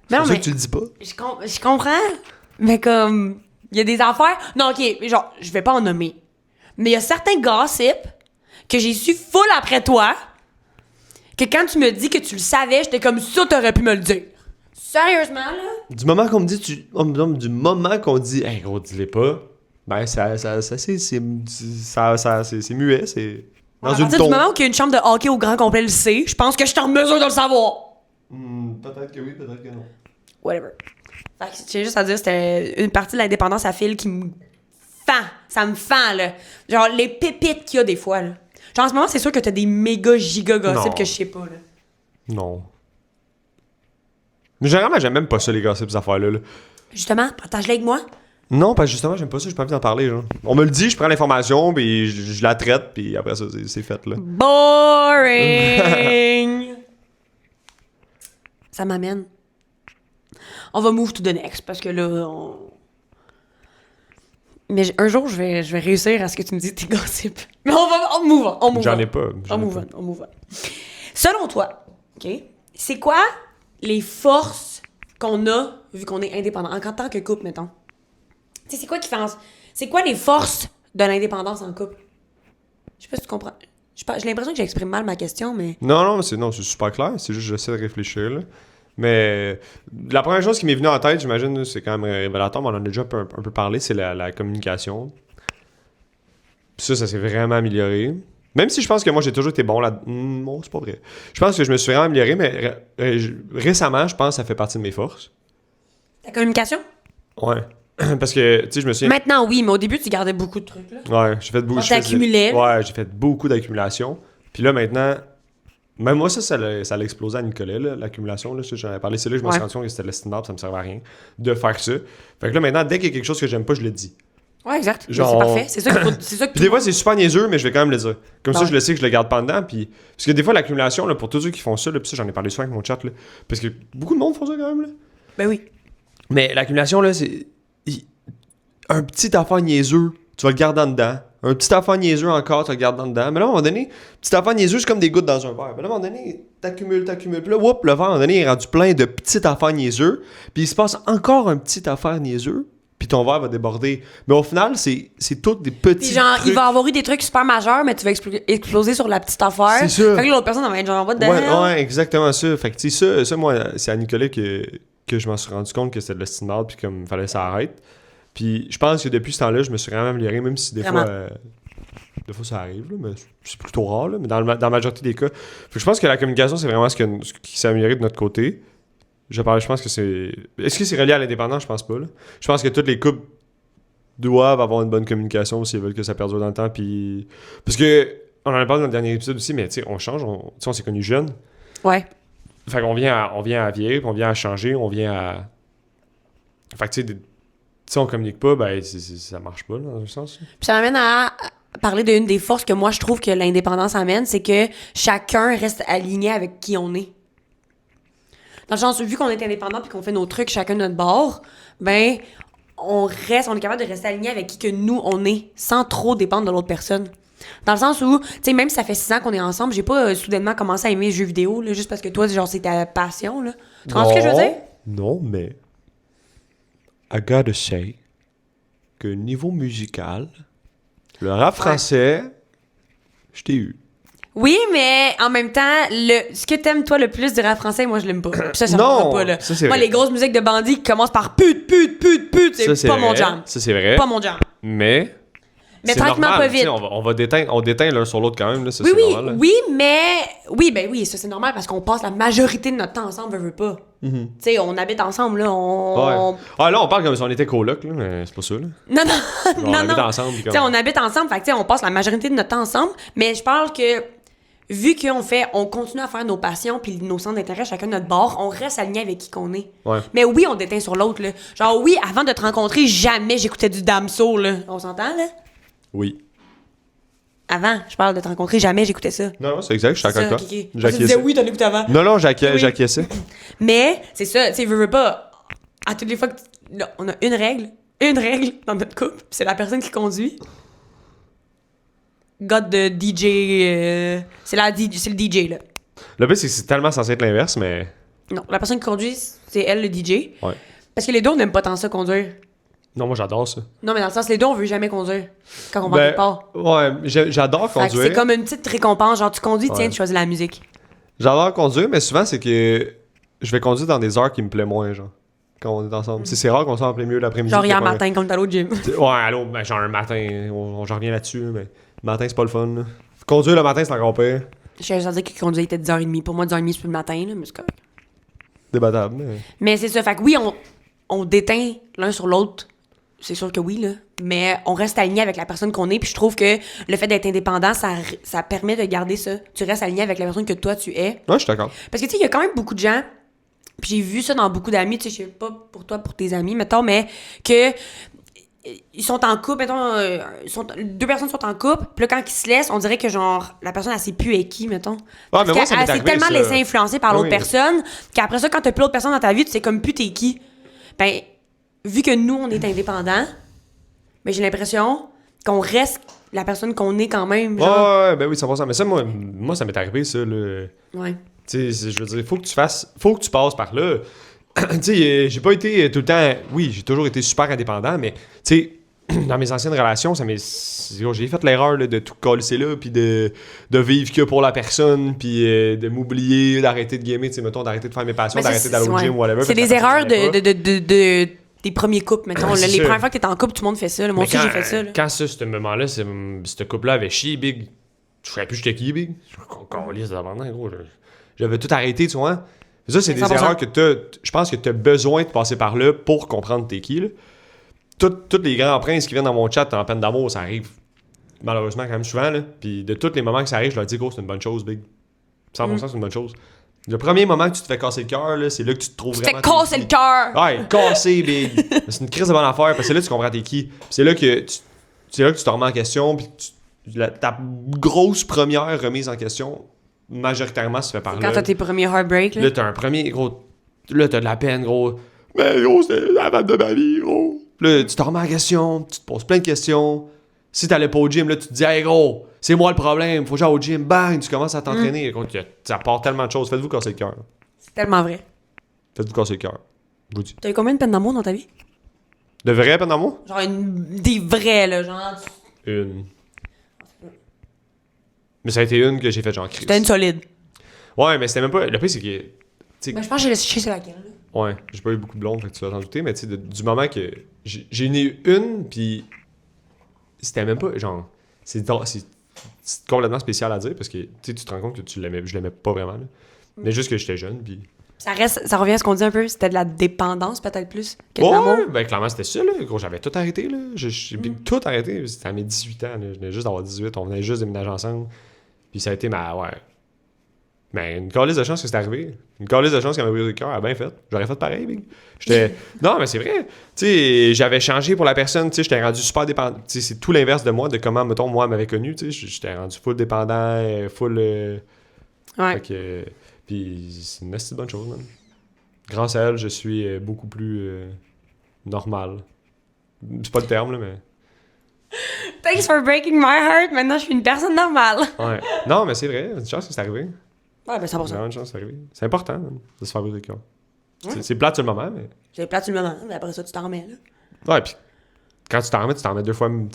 C'est pour ça que tu le dis pas. Je comprends, mais comme... Il y a des affaires... Non, OK, genre, je vais pas en nommer. Mais il y a certains gossips que j'ai su full après toi, que quand tu me dis que tu le savais, j'étais comme ça, t'aurais pu me le dire. Sérieusement, là? Du moment qu'on me dit... Du moment qu'on dit « hey, gros, dis-les pas », ben c'est muet, c'est... À partir du moment où il y a une chambre de hockey au grand complet le sait, je pense que je suis en mesure de le savoir. Peut-être que oui, peut-être que non. Whatever. Fait que j'ai juste à dire, c'était une partie de l'indépendance à Phil qui me fend. Ça me fend, là. Genre, les pépites qu'il y a des fois, là. Genre, en ce moment, c'est sûr que t'as des méga giga gossips que je sais pas, là. Non. Mais généralement, j'aime même pas ça, les gossips, ces affaires-là. Là. Justement, partage-les avec moi. Non, parce que justement, j'aime pas ça, j'ai pas envie d'en parler, genre. On me le dit, je prends l'information, puis je la traite, puis après ça, c'est fait, là. Boring! ça m'amène. On va move to the next, parce que là, Mais un jour, je vais réussir à ce que tu me dises tes gossips. Mais on move on. J'en ai pas. On move on. Selon toi, OK, c'est quoi les forces qu'on a vu qu'on est indépendant, en tant que couple, mettons? Tu sais, c'est quoi qui fait... C'est quoi les forces de l'indépendance en couple? Je sais pas si tu comprends. J'ai l'impression que j'exprime mal ma question, mais... Non, c'est super clair. C'est juste que j'essaie de réfléchir, là. Mais la première chose qui m'est venue en tête, j'imagine, c'est quand même révélateur, mais on en a déjà un peu parlé, c'est la communication. Puis ça s'est vraiment amélioré. Même si je pense que moi, j'ai toujours été bon là... Non, c'est pas vrai. Je pense que je me suis vraiment amélioré, mais récemment, je pense que ça fait partie de mes forces. La communication? Ouais. Parce que, tu sais, je me souviens... Maintenant, oui, mais au début, tu gardais beaucoup de trucs, là. Ouais, j'ai fait beaucoup... T'accumulais. Ouais, j'ai fait beaucoup d'accumulation. Puis là, maintenant... Même moi, ça l'a explosé à Nicolet, là, l'accumulation. Là, j'en avais parlé. C'est là que je me suis rendu compte que c'était l'estimable, ça me servait à rien de faire ça. Fait que là, maintenant, dès qu'il y a quelque chose que j'aime pas, je le dis. Ouais, exact. Genre... C'est parfait. C'est ça que Puis des fois, c'est super niaiseux, mais je vais quand même le dire. Comme ça, ouais. je le sais que je le garde pas dedans. Puis... Parce que des fois, l'accumulation, là, pour tous ceux qui font ça, là, puis ça, j'en ai parlé souvent avec mon chat, là, parce que beaucoup de monde font ça quand même. Là. Ben oui. Mais l'accumulation, là, c'est... Un petit affaire niaiseux, tu vas le garder en dedans. Un petit affaire niaiseux encore, tu le gardes en dedans. Mais là, à un moment donné, petit affaire niaiseux, c'est comme des gouttes dans un verre. Mais là, à un moment donné, t'accumules. Puis là, whoop, le verre, à un moment donné, il est rendu plein de petites affaires niaiseux. Puis il se passe encore un petit affaire niaiseux. Puis ton verre va déborder. Mais au final, c'est toutes des petits Puis genre, trucs. il va avoir eu des trucs super majeurs, mais tu vas exploser sur la petite affaire. C'est ça. Fait que l'autre personne, elle va être genre, what the hell? Ouais, exactement ça. Fait que, tu sais, ça, moi, c'est à Nicolas que je m'en suis rendu compte que c'était de l'estimable, puis comme, fallait que ça arrête. Puis je pense que depuis ce temps-là, je me suis vraiment amélioré, même si des fois ça arrive, là, mais c'est plutôt rare, là, mais dans la majorité des cas. Fait que je pense que la communication, c'est vraiment ce qui s'est amélioré de notre côté. Je pense que c'est... Est-ce que c'est relié à l'indépendance? Je pense pas, là. Je pense que tous les couples doivent avoir une bonne communication s'ils veulent que ça perdure dans le temps, puis... Parce que, on en a parlé dans le dernier épisode aussi, mais tu sais, on change, on s'est connus jeunes. Ouais. Fait qu'on vient à vieillir, puis on vient à changer, on vient à... Fait que tu sais, si on communique pas, ben ça marche pas, là, dans un sens. Puis ça m'amène à parler d'une des forces que moi, je trouve que l'indépendance amène, c'est que chacun reste aligné avec qui on est. Dans le sens, vu qu'on est indépendant puis qu'on fait nos trucs chacun de notre bord, ben, on est capable de rester aligné avec qui que nous, on est, sans trop dépendre de l'autre personne. Dans le sens où, tu sais, même si ça fait 6 ans qu'on est ensemble, j'ai pas soudainement commencé à aimer les jeux vidéo, là, juste parce que toi, genre, c'est ta passion, là. Tu comprends ce que je veux dire? Non, mais... I gotta say que niveau musical, le rap français, je t'ai eu. Oui, mais en même temps, ce que t'aimes toi le plus du rap français, moi je l'aime pas. Puis ça me va pas, là. Ça, c'est moi, vrai. les grosses musiques de bandits qui commencent par pute, c'est pas mon jam. Ça, c'est vrai. Pas mon jam. Mais c'est tranquillement, normal, pas vite. On déteint l'un sur l'autre quand même, là, ça, Oui, c'est oui, normal. Là. oui, mais... Oui, ben oui, ça c'est normal parce qu'on passe la majorité de notre temps ensemble, veut pas. Tu sais, on habite ensemble, là, Ouais. Ah, là, on parle comme si on était coloc, là, mais c'est pas ça, là. Non, On habite non. ensemble. Tu sais, on habite ensemble, fait que tu sais, on passe la majorité de notre temps ensemble, mais je parle que... Vu on continue à faire nos passions puis nos centres d'intérêt chacun de notre bord, on reste aligné avec qui qu'on est. Ouais. Mais oui, on déteint sur l'autre, là. Genre, oui, avant de te rencontrer, jamais j'écoutais du Damso, là. On s'entend, là? Oui. Avant, je parle de te rencontrer, jamais j'écoutais ça. Non, c'est exact, je suis d'accord avec toi. Tu disais oui, t'en écoutais avant. Non, Oui. j'acquiesçais. Mais, c'est ça, tu sais, veux pas. À toutes les fois que. Là, on a une règle dans notre couple, pis c'est la personne qui conduit. God de DJ. C'est le DJ, là. Le pire, c'est que c'est tellement censé être l'inverse, mais. Non, la personne qui conduit, c'est elle, le DJ. Ouais. Parce que les deux, on n'aime pas tant ça conduire. Non, moi, j'adore ça. Non, mais dans le sens, les deux, on veut jamais conduire quand on va quelque part. Ouais, j'adore Fait que conduire. c'est comme une petite récompense. Genre, tu conduis, tiens, Ouais. tu choisis la musique. J'adore conduire, mais souvent, c'est que je vais conduire dans des heures qui me plaisent moins, genre. Quand on est ensemble. C'est rare qu'on soit en plein milieu de l'après-midi. Genre, hier matin, quand t'es allé au gym. Ouais, allô, ben, genre un matin, j'en reviens là-dessus, mais le matin, c'est pas le fun. Là. Conduire le matin, c'est encore pire. Je suis dire qu'il conduisait, il était 10h30. Pour moi, 10h30, c'est plus le matin, là, mais c'est correct. Débattable. Mais... Mais c'est ça. Fait que oui, on déteint l'un sur l'autre. C'est sûr que oui, là. Mais on reste aligné avec la personne qu'on est. Puis je trouve que le fait d'être indépendant, ça permet de garder ça. Tu restes aligné avec la personne que toi, tu es. Ouais, je suis d'accord. Parce que, tu sais, il y a quand même beaucoup de gens, puis j'ai vu ça dans beaucoup d'amis, tu sais, je sais pas pour toi, pour tes amis, mettons, mais que ils sont en couple, mettons, deux personnes sont en couple, puis là, quand ils se laissent, on dirait que, genre, la personne, elle sait plus avec qui, mettons. Parce mais moi, ça m'est qu'elle s'est arrivé, tellement ça. laissée influencer par l'autre Oui. personne, qu'après ça, quand t'as plus l'autre personne dans ta vie, tu sais comme plus t'es qui. Ben, vu que nous, on est indépendants, ben, j'ai l'impression qu'on reste la personne qu'on est quand même, genre. Ouais, ben oui, 100%. Mais ça, moi, ça m'est arrivé, ça, là. Ouais. Tu sais, je veux dire, faut que tu passes par là. Tu sais, j'ai pas été tout le temps. Oui, j'ai toujours été super indépendant, mais tu sais, dans mes anciennes relations, j'ai fait l'erreur là, de tout coller là, puis de vivre que pour la personne, puis de m'oublier, d'arrêter de gamer, tu sais, mettons, d'arrêter de faire mes passions, Mais ça, d'arrêter d'aller au gym, whatever. C'est parce des que la erreurs personne t'aimait pas. des premiers couples, mettons. Là, C'est les ça. premières fois que t'es en couple, tout le monde fait ça. Là. Moi Mais aussi, quand- j'ai fait ça. Là. Quand ça, ce moment-là, ce couple-là avait chié, Big, je savais plus j'étais qui, Big. Je lisse d'abandon, gros. J'avais tout arrêté, tu vois. Ça, c'est des 100%. erreurs que je pense que t'as besoin de passer par là pour comprendre t'es qui, là. Tous les grands princes qui viennent dans mon chat en peine d'amour, ça arrive malheureusement quand même souvent, là. Puis de tous les moments que ça arrive, je leur dis, gros, c'est une bonne chose, Big. 100%, c'est une bonne chose. Le premier moment que tu te fais casser le cœur, là, c'est là que tu te trouves Tu te fais vraiment. casser le cœur! Ouais, cassé, Big. C'est une crise de bonne affaire, parce que c'est là que tu comprends t'es qui. Puis c'est là que tu te remets en question, puis ta grosse première remise en question, majoritairement, se fait par là. Quand t'as tes premiers heartbreaks, là. Là, t'as un premier, gros. Là, t'as de la peine, gros. Mais gros, c'était la femme de ma vie, gros. Là, tu te remets en question, tu te poses plein de questions. Si t'allais pas au gym, là, tu te dis, hey, gros, c'est moi le problème, faut que j'aille au gym. Bang, tu commences à t'entraîner. Gros, ça part tellement de choses. Faites-vous casser le cœur. C'est tellement vrai. Faites-vous casser le cœur. Je vous dis. T'as eu combien de peines d'amour dans ta vie? De vraies peines d'amour? Genre des vrais, là, genre. Une. Mais ça a été une que j'ai fait genre crise. C'était une solide. Ouais, mais c'était même pas. Le pire, c'est que. Ben, je pense que j'ai laissé chez laquelle, là. Ouais, j'ai pas eu beaucoup de blondes, fait que tu vas t'en douter, mais tu sais, du moment que. J'ai eu une, puis. C'était même pas. Genre. C'est complètement spécial à dire, parce que tu te rends compte que je l'aimais pas vraiment, là. Mais juste que j'étais jeune, puis. Ça revient à ce qu'on dit un peu, c'était de la dépendance, peut-être plus, que de l'amour. Ouais, ben clairement, c'était ça, là. Gros, j'avais tout arrêté, là. J'ai tout arrêté. C'était à mes 18 ans, là. Je venais juste d'avoir 18, on venait juste déménager ensemble. Puis ça a été ma. Ouais. Mais une calisse de chance que c'est arrivé. Une calisse de chance qu'elle m'a brisé le cœur, elle a bien fait. J'aurais fait pareil, Big. Non, mais c'est vrai. Tu sais, j'avais changé pour la personne, tu sais, j'étais rendu super dépendant. Tu sais, c'est tout l'inverse de moi, de comment, mettons, moi, elle m'avait connu, tu sais. J'étais rendu full dépendant, full. Ouais. Fait que. Puis c'est une assez bonne chose, man. Grâce à elle, je suis beaucoup plus normal. C'est pas le terme, là, mais. Thanks for breaking my heart. Maintenant, je suis une personne normale. Ouais. Non, mais c'est vrai. Une chance que c'est arrivé. Ouais, ben 100%. Vraiment une chance que c'est arrivé. C'est important, man, de se faire briser le cœur. Ouais. C'est plate sur le moment, mais. J'ai plate sur le moment, mais après ça, tu t'en remets, là. Ouais, puis quand tu t'en remets deux fois mieux.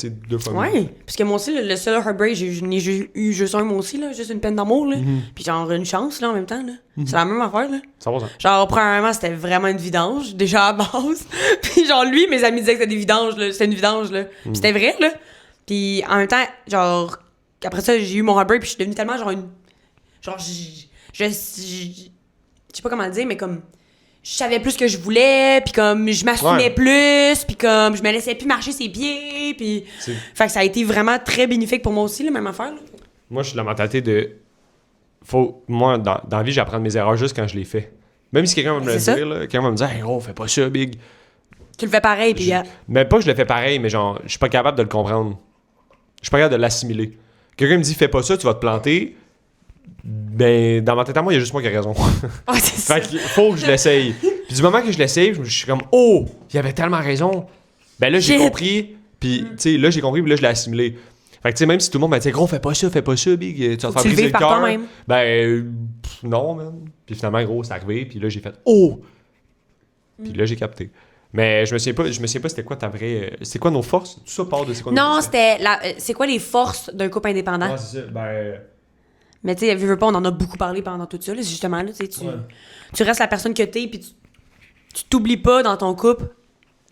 Ouais, parce que moi aussi, le seul heartbreak, j'en ai eu juste un, moi aussi, là, juste une peine d'amour, là. Puis genre une chance, là, en même temps, là. C'est la même affaire, là. 100%. Genre, premièrement, c'était vraiment une vidange, déjà à base. Puis genre, lui, mes amis disaient que c'était des vidanges, là. C'était une vidange, là. Puis c'était vrai, là. Puis en même temps, genre, après ça, j'ai eu mon heartbreak, puis je suis devenue tellement, genre, une. Genre, je sais pas comment le dire, mais comme. Je savais plus ce que je voulais, puis comme je m'assumais Ouais. plus, puis comme je me laissais plus marcher ses pieds, puis fait que ça a été vraiment très bénéfique pour moi aussi, la même affaire. Là. Moi, je suis de la mentalité de. Moi, dans la vie, j'apprends de mes erreurs juste quand je les fais. Même si quelqu'un va me le C'est ça. dire, là, quelqu'un va me dire, hey, gros, fais pas ça, Big. Tu le fais pareil, puis Mais pas que je le fais pareil, mais genre, je suis pas capable de le comprendre. Je suis pas capable de l'assimiler. Quelqu'un me dit, fais pas ça, tu vas te planter. Ben, dans ma tête à moi, il y a juste moi qui ai raison. ouais, c'est ça. Fait qu'il faut que je l'essaye. Puis du moment que je l'essaye, je suis comme, oh, il avait tellement raison. Ben là, j'ai Shit. compris. Puis, tu sais, là, j'ai compris, puis là, je l'ai assimilé. Fait que, tu sais, même si tout le monde m'a dit, gros, fais pas ça, Big, tu vas te Faut faire que tu le briser vives le par cœur. toi-même. Ben, non, man. Puis finalement, gros, c'est arrivé, puis là, j'ai fait, oh! Puis là, j'ai capté. Mais je me souviens pas c'était quoi ta vraie. C'est quoi nos forces? Tout ça part de c'est quoi nos Non, forces? c'était c'est quoi les forces d'un couple indépendant? Ouais, c'est ça. Ben. Mais tu sais, veux pas, on en a beaucoup parlé pendant tout ça, là, justement, là, tu sais, Ouais. tu restes la personne que t'es, puis tu t'oublies pas dans ton couple.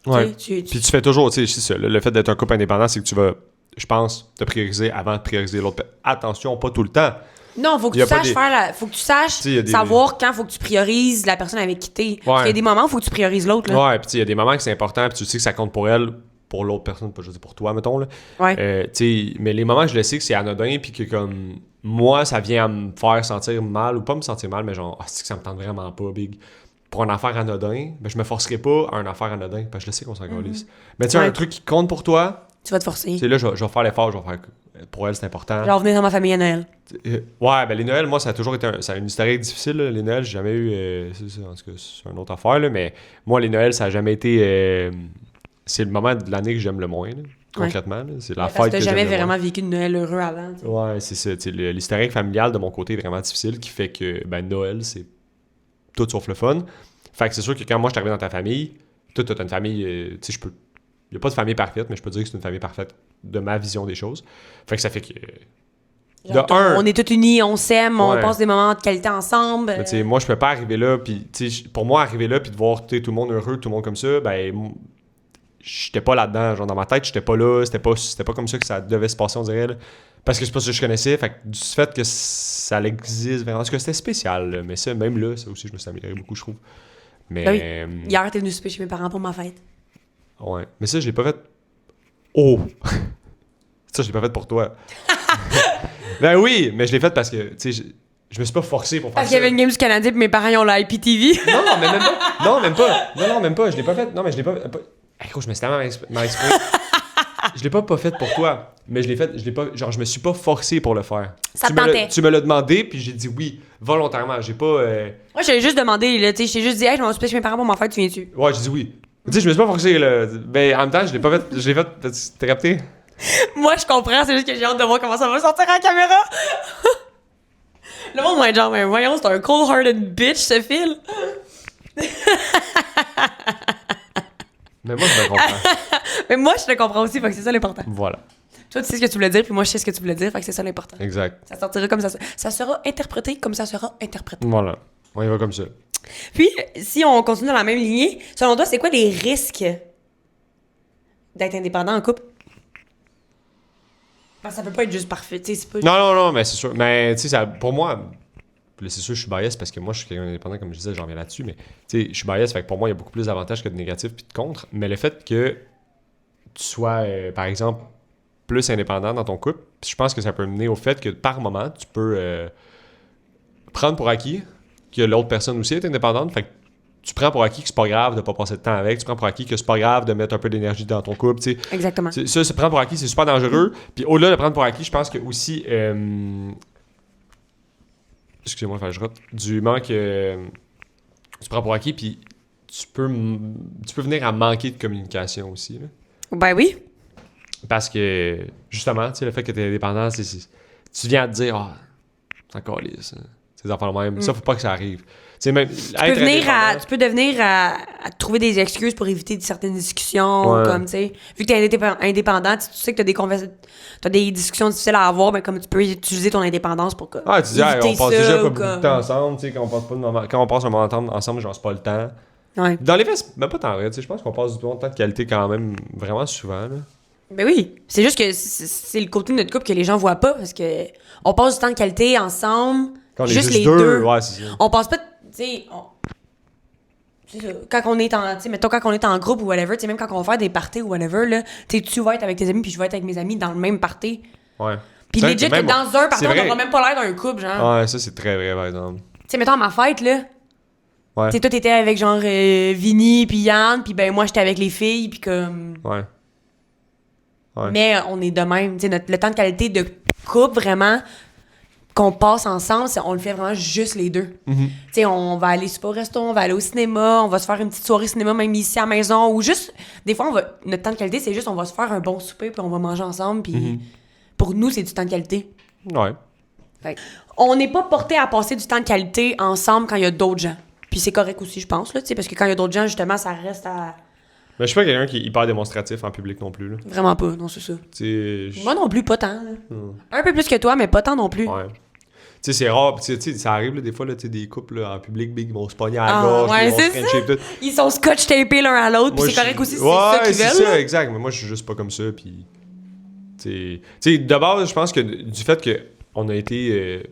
Ouais. Tu Puis tu fais toujours, tu sais, c'est ça. Le fait d'être un couple indépendant, c'est que tu vas, je pense, te prioriser avant de prioriser l'autre. Attention, pas tout le temps. Non, faut que Y a tu pas saches des- faut que tu saches Tu sais, y a des- savoir quand faut que tu priorises la personne avec qui t'es. Parce qu'il y a des moments où faut que tu priorises l'autre, là. Ouais, puis tu sais, il y a des moments que c'est important, puis tu sais que ça compte pour elle, pour l'autre personne, pas juste pour toi, mettons, là. Ouais. Tu sais, mais les moments que je le sais que c'est anodin, puis que comme moi, ça vient à me faire sentir mal, ou pas me sentir mal, mais genre, ah, c'est que ça me tente vraiment pas, Big. pour une affaire anodin, ben, je me forcerai pas à une affaire anodin, parce que je le sais qu'on s'en calisse. Mais tu sais, un truc qui compte pour toi, tu vas te forcer. Tu sais, là, je vais faire l'effort, je vais faire... Pour elle, c'est important. Genre, venir dans ma famille à Noël. Ouais, ben les Noëls, moi, ça a toujours été ça a une historique difficile, là. Les Noëls, j'ai jamais eu... en tout cas, c'est une autre affaire, là, mais moi, les Noëls, ça a jamais été... c'est le moment de l'année que j'aime le moins, là, concrètement. Là. C'est la fête que t'as j'aime jamais le moins. vraiment vécu de Noël heureux avant. T'sais. Ouais, c'est ça. L'historique familial de mon côté est vraiment difficile, qui fait que ben Noël, c'est tout sauf le fun. Fait que c'est sûr que quand moi, je suis arrivé dans ta famille, toi, t'as une famille... tu sais, je peux... Il n'y a pas de famille parfaite, mais je peux dire que c'est une famille parfaite de ma vision des choses. Fait que ça fait que... Genre, on est tous unis, on s'aime, on passe des moments de qualité ensemble. Mais moi, je peux pas arriver là, puis pour moi, arriver là, puis de voir tout le monde heureux, tout le monde comme ça, ben, j'étais pas là-dedans. Genre, dans ma tête, j'étais pas là, c'était pas comme ça que ça devait se passer, on dirait. Là. Parce que c'est pas ça que je connaissais, fait que du fait que ça existe vraiment, parce que c'était spécial, là. Mais ça, même là, ça aussi, je me suis amélioré beaucoup, je trouve. Mais... Ben oui. Hier, t'es venu souper chez mes parents pour ma fête. Ouais. Mais ça, je l'ai pas fait. Oh! Ça, je l'ai pas fait pour toi. Ben oui, mais je l'ai fait parce que, tu sais, je me suis pas forcé pour faire ça. Parce qu'il y avait une game du Canadien puis mes parents, ils ont la IPTV. Non, mais même pas. Non, même pas. Non, même pas. Je l'ai pas fait. Non, mais je l'ai pas. Hey, gros, je me suis tellement mal exprimé. Je l'ai pas fait pour toi. Mais je l'ai fait. Je l'ai pas. Genre, je me suis pas forcé pour le faire. Ça te tentait. Tu me l'as demandé, puis j'ai dit oui, volontairement. J'ai pas. Moi, j'avais juste demandé, là, tu sais, j'ai juste dit, hey, je m'en suis chez mes parents pour ma fête, tu viens-tu? Ouais, j'ai dit oui. Tu sais, je me suis pas forcé, là. Ben, en même temps, je l'ai pas fait. Je l'ai fait. T'as capté? Moi, je comprends, c'est juste que j'ai hâte de voir comment ça va sortir à la caméra. Le monde va être genre, mais voyons, c'est un cold-hearted bitch, ce fil. Mais moi, je me comprends. Mais moi, je te comprends aussi, fait que c'est ça l'important. Voilà. Toi, tu sais ce que tu voulais dire, puis moi, je sais ce que tu voulais dire, fait que c'est ça l'important. Exact. Ça sortira comme ça. Ça sera interprété comme ça sera interprété. Voilà. On y va comme ça. Puis, si on continue dans la même lignée, selon toi, c'est quoi les risques d'être indépendant en couple? Parce que ça peut pas être juste parfait, tu sais, c'est pas... Non, mais c'est sûr. Mais, tu sais, pour moi, c'est sûr, je suis bias parce que moi, je suis quelqu'un d'indépendant, comme je disais, j'en reviens là-dessus, mais, tu sais, je suis bias, fait que pour moi, il y a beaucoup plus d'avantages que de négatifs puis de contre. Mais le fait que tu sois, par exemple, plus indépendant dans ton couple, je pense que ça peut mener au fait que, par moment, tu peux prendre pour acquis que l'autre personne aussi est indépendante, fait que tu prends pour acquis que c'est pas grave de pas passer de temps avec, tu prends pour acquis que c'est pas grave de mettre un peu d'énergie dans ton couple, tu sais. Exactement. Ça, se prendre pour acquis, c'est super dangereux. Puis au-delà de prendre pour acquis, je pense que aussi, excusez-moi, enfin, je rate, du moment que tu prends pour acquis, puis tu peux venir à manquer de communication aussi, là. Ben oui. Parce que, justement, tu sais, le fait que tu es indépendant, tu viens à te dire, c'est encore lisse, ces enfants même. Ça, faut pas que ça arrive. Même, tu peux devenir à trouver des excuses pour éviter certaines discussions, ouais. Comme, tu sais, vu que t'es indépendant, tu sais que t'as des discussions difficiles à avoir, ben comme tu peux utiliser ton indépendance pour que tu dis, on passe déjà pas beaucoup comme... de temps ensemble, tu sais, quand on passe un moment ensemble, genre, c'est pas le temps. Ouais. Dans les faits, c'est même pas tant vrai, tu sais, je pense qu'on passe du temps de qualité quand même vraiment souvent, là. Ben oui, c'est juste que c'est le côté de notre couple que les gens voient pas, parce que on passe du temps de qualité ensemble, quand on est juste les deux. Ouais, c'est ça. On passe pas, tu sais, quand on est en, tu sais, mettons quand on est en groupe ou whatever, tu sais, même quand on va faire des parties ou whatever, là, tu vas être avec tes amis puis je vais être avec mes amis dans le même party. Ouais. Puis legit que dans un party, on n'aura même pas l'air d'un couple, genre. Ouais, ça c'est très vrai, par exemple. Tu sais, mettons à ma fête, là. Ouais. Tu sais, toi t'étais avec genre Vinny puis Yann, puis ben moi j'étais avec les filles, puis comme. Ouais. Ouais. Mais on est de même, tu sais, le temps de qualité de couple vraiment qu'on passe ensemble, on le fait vraiment juste les deux. Mm-hmm. Tu sais, on va aller super au resto, on va aller au cinéma, on va se faire une petite soirée cinéma même ici à la maison, ou juste, des fois, notre temps de qualité, c'est juste on va se faire un bon souper, puis on va manger ensemble, puis pour nous, c'est du temps de qualité. Ouais. Fait, on n'est pas porté à passer du temps de qualité ensemble quand il y a d'autres gens. Puis c'est correct aussi, je pense, là, tu sais, parce que quand il y a d'autres gens, justement, ça reste à... Mais je suis pas quelqu'un qui est hyper démonstratif en public non plus, là. Vraiment pas, non, c'est ça. Moi non plus, pas tant, là. Un peu plus que toi, mais pas tant non plus. Ouais. Tu sais, c'est rare. Tu sais, ça arrive, là, des fois, là, des couples là, en public, big, ils vont se pogner à la gorge, ouais, ils vont se frencher, tout. Ils sont scotch-tapés l'un à l'autre, puis c'est correct aussi, c'est ça qu'ils veulent. Ouais, c'est ça, exact. Mais moi, je suis juste pas comme ça, puis... Tu sais, de base, je pense que du fait qu'on a été...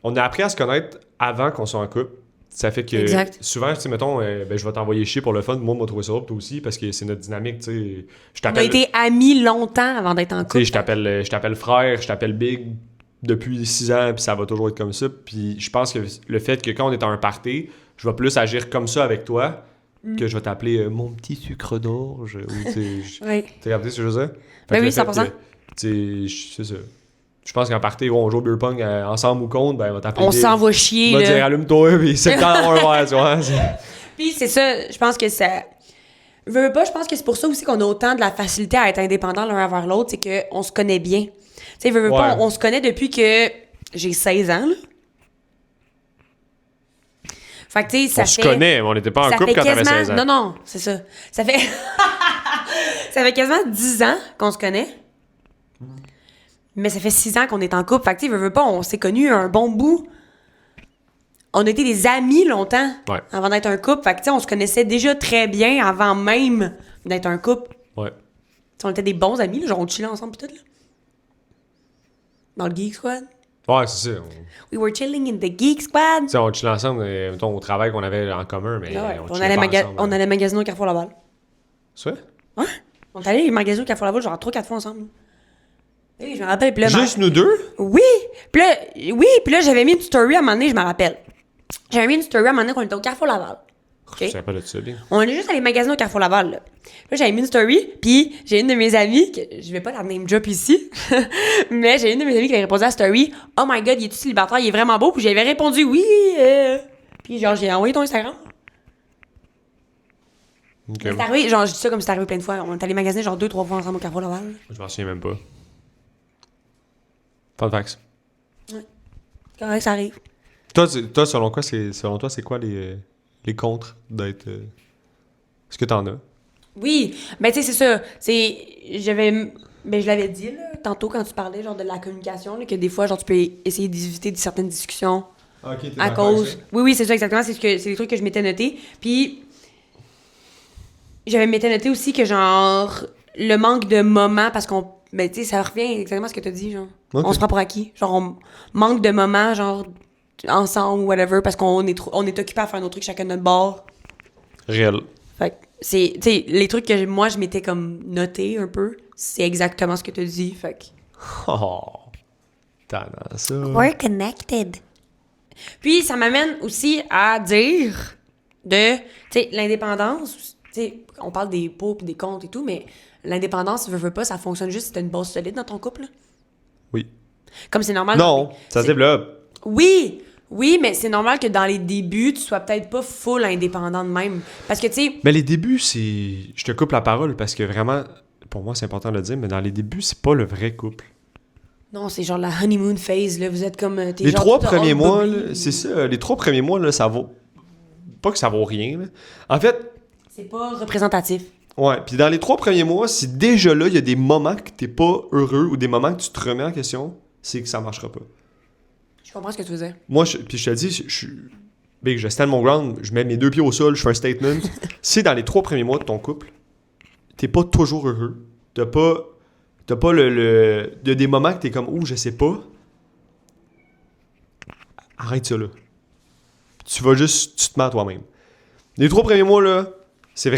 on a appris à se connaître avant qu'on soit en couple. Ça fait que souvent, tu sais, mettons, je vais t'envoyer chier pour le fun, moi, je vais trouver ça drôle, toi aussi, parce que c'est notre dynamique, tu sais. On a été amis longtemps avant d'être en couple. Tu sais, je t'appelle frère, je t'appelle big, depuis 6 ans, puis ça va toujours être comme ça. Puis je pense que le fait que quand on est à un party, je vais plus agir comme ça avec toi que je vais t'appeler mon petit sucre d'orge. Oui. T'as capté ce que je veux dire? Ben oui, le fait 100%. c'est ça. Je pense qu'en party, on joue au beer pong ensemble ou contre, ben on va t'appeler. On s'envoie chier, On va là. dire allume-toi, puis c'est le temps d'avoir un verre, tu vois. Puis c'est ça, je pense que ça... Veux pas, je pense que c'est pour ça aussi qu'on a autant de la facilité à être indépendants l'un envers l'autre, c'est qu'on se connaît bien. Tu sais, veux pas, on se connaît depuis que j'ai 16 ans, là. Fait que, tu sais, ça fait... On se connaît, mais on n'était pas en couple quand t'avais 16 ans. Non, c'est ça. Ça fait... ça fait quasiment 10 ans qu'on se connaît. Mais ça fait 6 ans qu'on est en couple. Fait que, tu sais, veux pas, on s'est connus un bon bout. On a été des amis longtemps avant d'être un couple. Fait que, tu sais, on se connaissait déjà très bien avant même d'être un couple. Ouais. T'sais, on était des bons amis, là, genre on chillait ensemble pis tout, là. Dans le Geek Squad. Ouais, c'est ça. We were chilling in the Geek Squad. Tu sais, on chillait ensemble, mettons, au travail qu'on avait en commun, mais Ah ouais, on chillait pas ensemble. on allait magasiner au Carrefour Laval. C'est vrai? Ouais. On est allé magasiner au Carrefour Laval genre 3-4 fois ensemble. Oui, je me rappelle. Pis là, Juste nous deux? Oui! Puis là, j'avais mis une story à un moment donné, je me rappelle. J'avais mis une story à un moment donné qu'on était au Carrefour Laval. Je savais pas de ça, bien. On est juste allé magasiner au Carrefour Laval, là. Là, j'avais mis une story, puis j'ai une de mes amies, que je vais pas la name drop ici, mais j'ai une de mes amies qui avait répondu à la story « Oh my God, il est-tu célibataire? Il est vraiment beau? » Puis j'avais répondu « Oui! Puis genre, j'ai envoyé ton Instagram. Ok. C'est arrivé, genre, je dis ça comme c'est arrivé plein de fois. On est allé magasiner genre 2-3 fois ensemble au Carrefour Laval. Je m'en souviens même pas. Fun facts. Ouais. Correct, ça arrive. Toi, selon toi, c'est quoi les contres d'être... Est-ce que t'en as? Oui, mais tu sais, c'est ça. Je l'avais dit, là, tantôt, quand tu parlais, genre, de la communication, là, que des fois, genre, tu peux essayer d'éviter certaines discussions à cause... Oui, c'est ça, exactement. C'est des trucs que je m'étais noté. Puis, j'avais m'étais noté aussi que, genre, le manque de moments, parce qu'on... Ben, tu sais, ça revient exactement à ce que t'as dit, genre. Okay. On se prend pour acquis. Genre, on manque de moments, genre, ensemble, whatever, parce qu'on est occupé à faire nos trucs chacun de notre bord. Réel. Fait que c'est, tu sais, les trucs que moi, je m'étais comme noté un peu, c'est exactement ce que tu dis, fait que... Oh, t'as ça. We're connected. Puis, ça m'amène aussi à dire tu sais, l'indépendance, tu sais, on parle des pots pis des comptes et tout, mais l'indépendance, veux pas, ça fonctionne juste si t'as une base solide dans ton couple, là. Oui. Comme c'est normal... Non, ça se développe. Oui, mais c'est normal que dans les débuts, tu sois peut-être pas full indépendant de même. Parce que, tu sais... Mais les débuts, c'est... Je te coupe la parole parce que vraiment, pour moi, c'est important de le dire, mais dans les débuts, c'est pas le vrai couple. Non, c'est genre la honeymoon phase, là. Vous êtes comme... Les 3 premiers mois, là, c'est ça. Les 3 premiers mois, là, ça vaut... Pas que ça vaut rien, là. En fait... C'est pas représentatif. Ouais, puis dans les 3 premiers mois, si déjà là, il y a des moments que t'es pas heureux ou des moments que tu te remets en question, c'est que ça marchera pas. Je comprends ce que tu faisais. Moi, puis je te dis, je stand mon ground, je mets mes 2 pieds au sol, je fais un statement. Si dans les 3 premiers mois de ton couple, t'es pas toujours heureux, t'as pas il y a des moments que t'es comme, je sais pas, arrête ça là. Tu te mets à toi-même. Les 3 premiers mois, là, c'est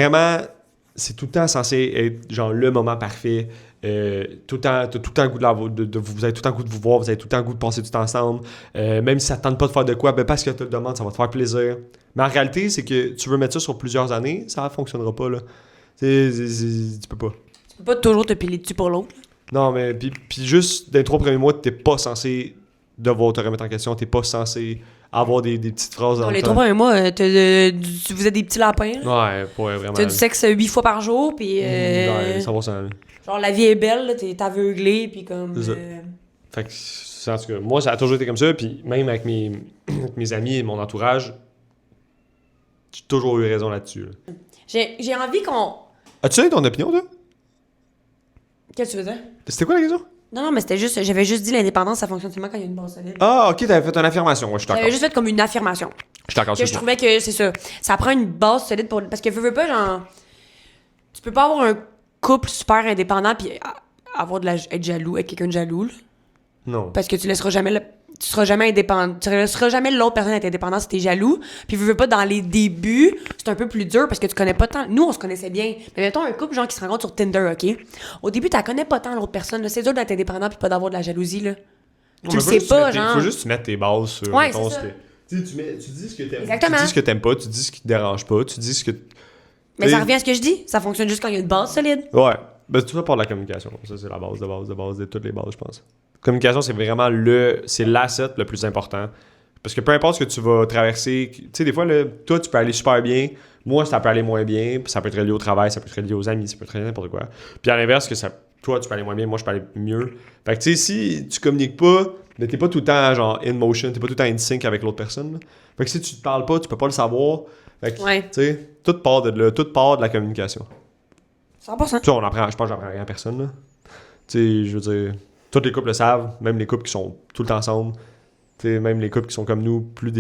tout le temps censé être genre le moment parfait. Tout le temps, t'as tout le temps le goût vous avez tout le temps le goût de vous voir, vous avez tout le temps le goût de passer du temps ensemble. Même si ça te tente pas de faire de quoi, ben parce que tu te le demandes, ça va te faire plaisir. Mais en réalité, c'est que tu veux mettre ça sur plusieurs années, ça fonctionnera pas, là. Tu peux pas. Tu peux pas toujours te piler dessus pour l'autre. Non, mais puis juste dans les 3 premiers mois, t'es pas censé devoir te remettre en question, t'es pas censé avoir des petites phrases dans Non, le les temps. 3 premiers mois, vous êtes des petits lapins. Là. Ouais, pas vraiment. T'as du sexe 8 fois par jour, puis... Ouais, 100%. Genre, la vie est belle, là, t'es aveuglé, puis comme... C'est ça. Fait que, en tout cas, moi, ça a toujours été comme ça, puis même avec mes amis et mon entourage, j'ai toujours eu raison là-dessus. Là. J'ai envie qu'on... As-tu donné ton opinion, toi? Qu'est-ce que tu faisais? C'était quoi la question? Non, mais c'était juste... J'avais juste dit l'indépendance, ça fonctionne seulement quand il y a une base solide. Ah, ok, t'avais fait une affirmation. Ouais, je suis d'accord. J'avais juste fait comme une affirmation. Je suis d'accord Que sur je ça. trouvais que c'est ça. Ça prend une base solide pour... Parce que veux pas, genre... Tu peux pas avoir un couple super indépendant puis être jaloux, être quelqu'un de jaloux, là. Non. Parce que tu laisseras jamais... Tu seras jamais indépendant. Tu laisseras jamais l'autre personne être indépendante si t'es jaloux. Puis veux pas, dans les débuts, c'est un peu plus dur parce que tu connais pas tant... Nous, on se connaissait bien. Mais mettons un couple, genre, qui se rencontre sur Tinder, OK? Au début, tu connais pas tant l'autre personne, là. C'est dur d'être indépendant puis pas d'avoir de la jalousie, là. Tu le sais pas, genre. Faut juste que tu mettes tes bases sur. Ouais, mettons, c'est ça. Tu dis ce que t'aimes. Exactement. Tu dis ce que t'aimes pas, tu dis ce qui te dérange pas, tu dis ce que. Mais ça revient à ce que je dis. Ça fonctionne juste quand il y a une base solide. Ouais. Ben, tout ça par la communication. Ça, c'est la base de toutes les bases, je pense. Communication, c'est vraiment c'est l'asset le plus important. Parce que peu importe ce que tu vas traverser, tu sais, des fois, là, toi, tu peux aller super bien. Moi, ça peut aller moins bien. Ça peut être relié au travail, ça peut être relié aux amis, ça peut être relié à n'importe quoi. Puis à l'inverse, toi, tu peux aller moins bien, moi, je peux aller mieux. Fait que, tu sais, si tu communiques pas, mais t'es pas tout le temps, genre, in motion, t'es pas tout le temps in sync avec l'autre personne. Là. Fait que si tu te parles pas, tu peux pas le savoir. Fait que, tu sais, tout part de la communication. 100%. Tu sais, je pense que j'apprends rien à personne, là. Tu sais, je veux dire, tous les couples le savent, même les couples qui sont tout le temps ensemble. T'sais, même les couples qui sont comme nous, plus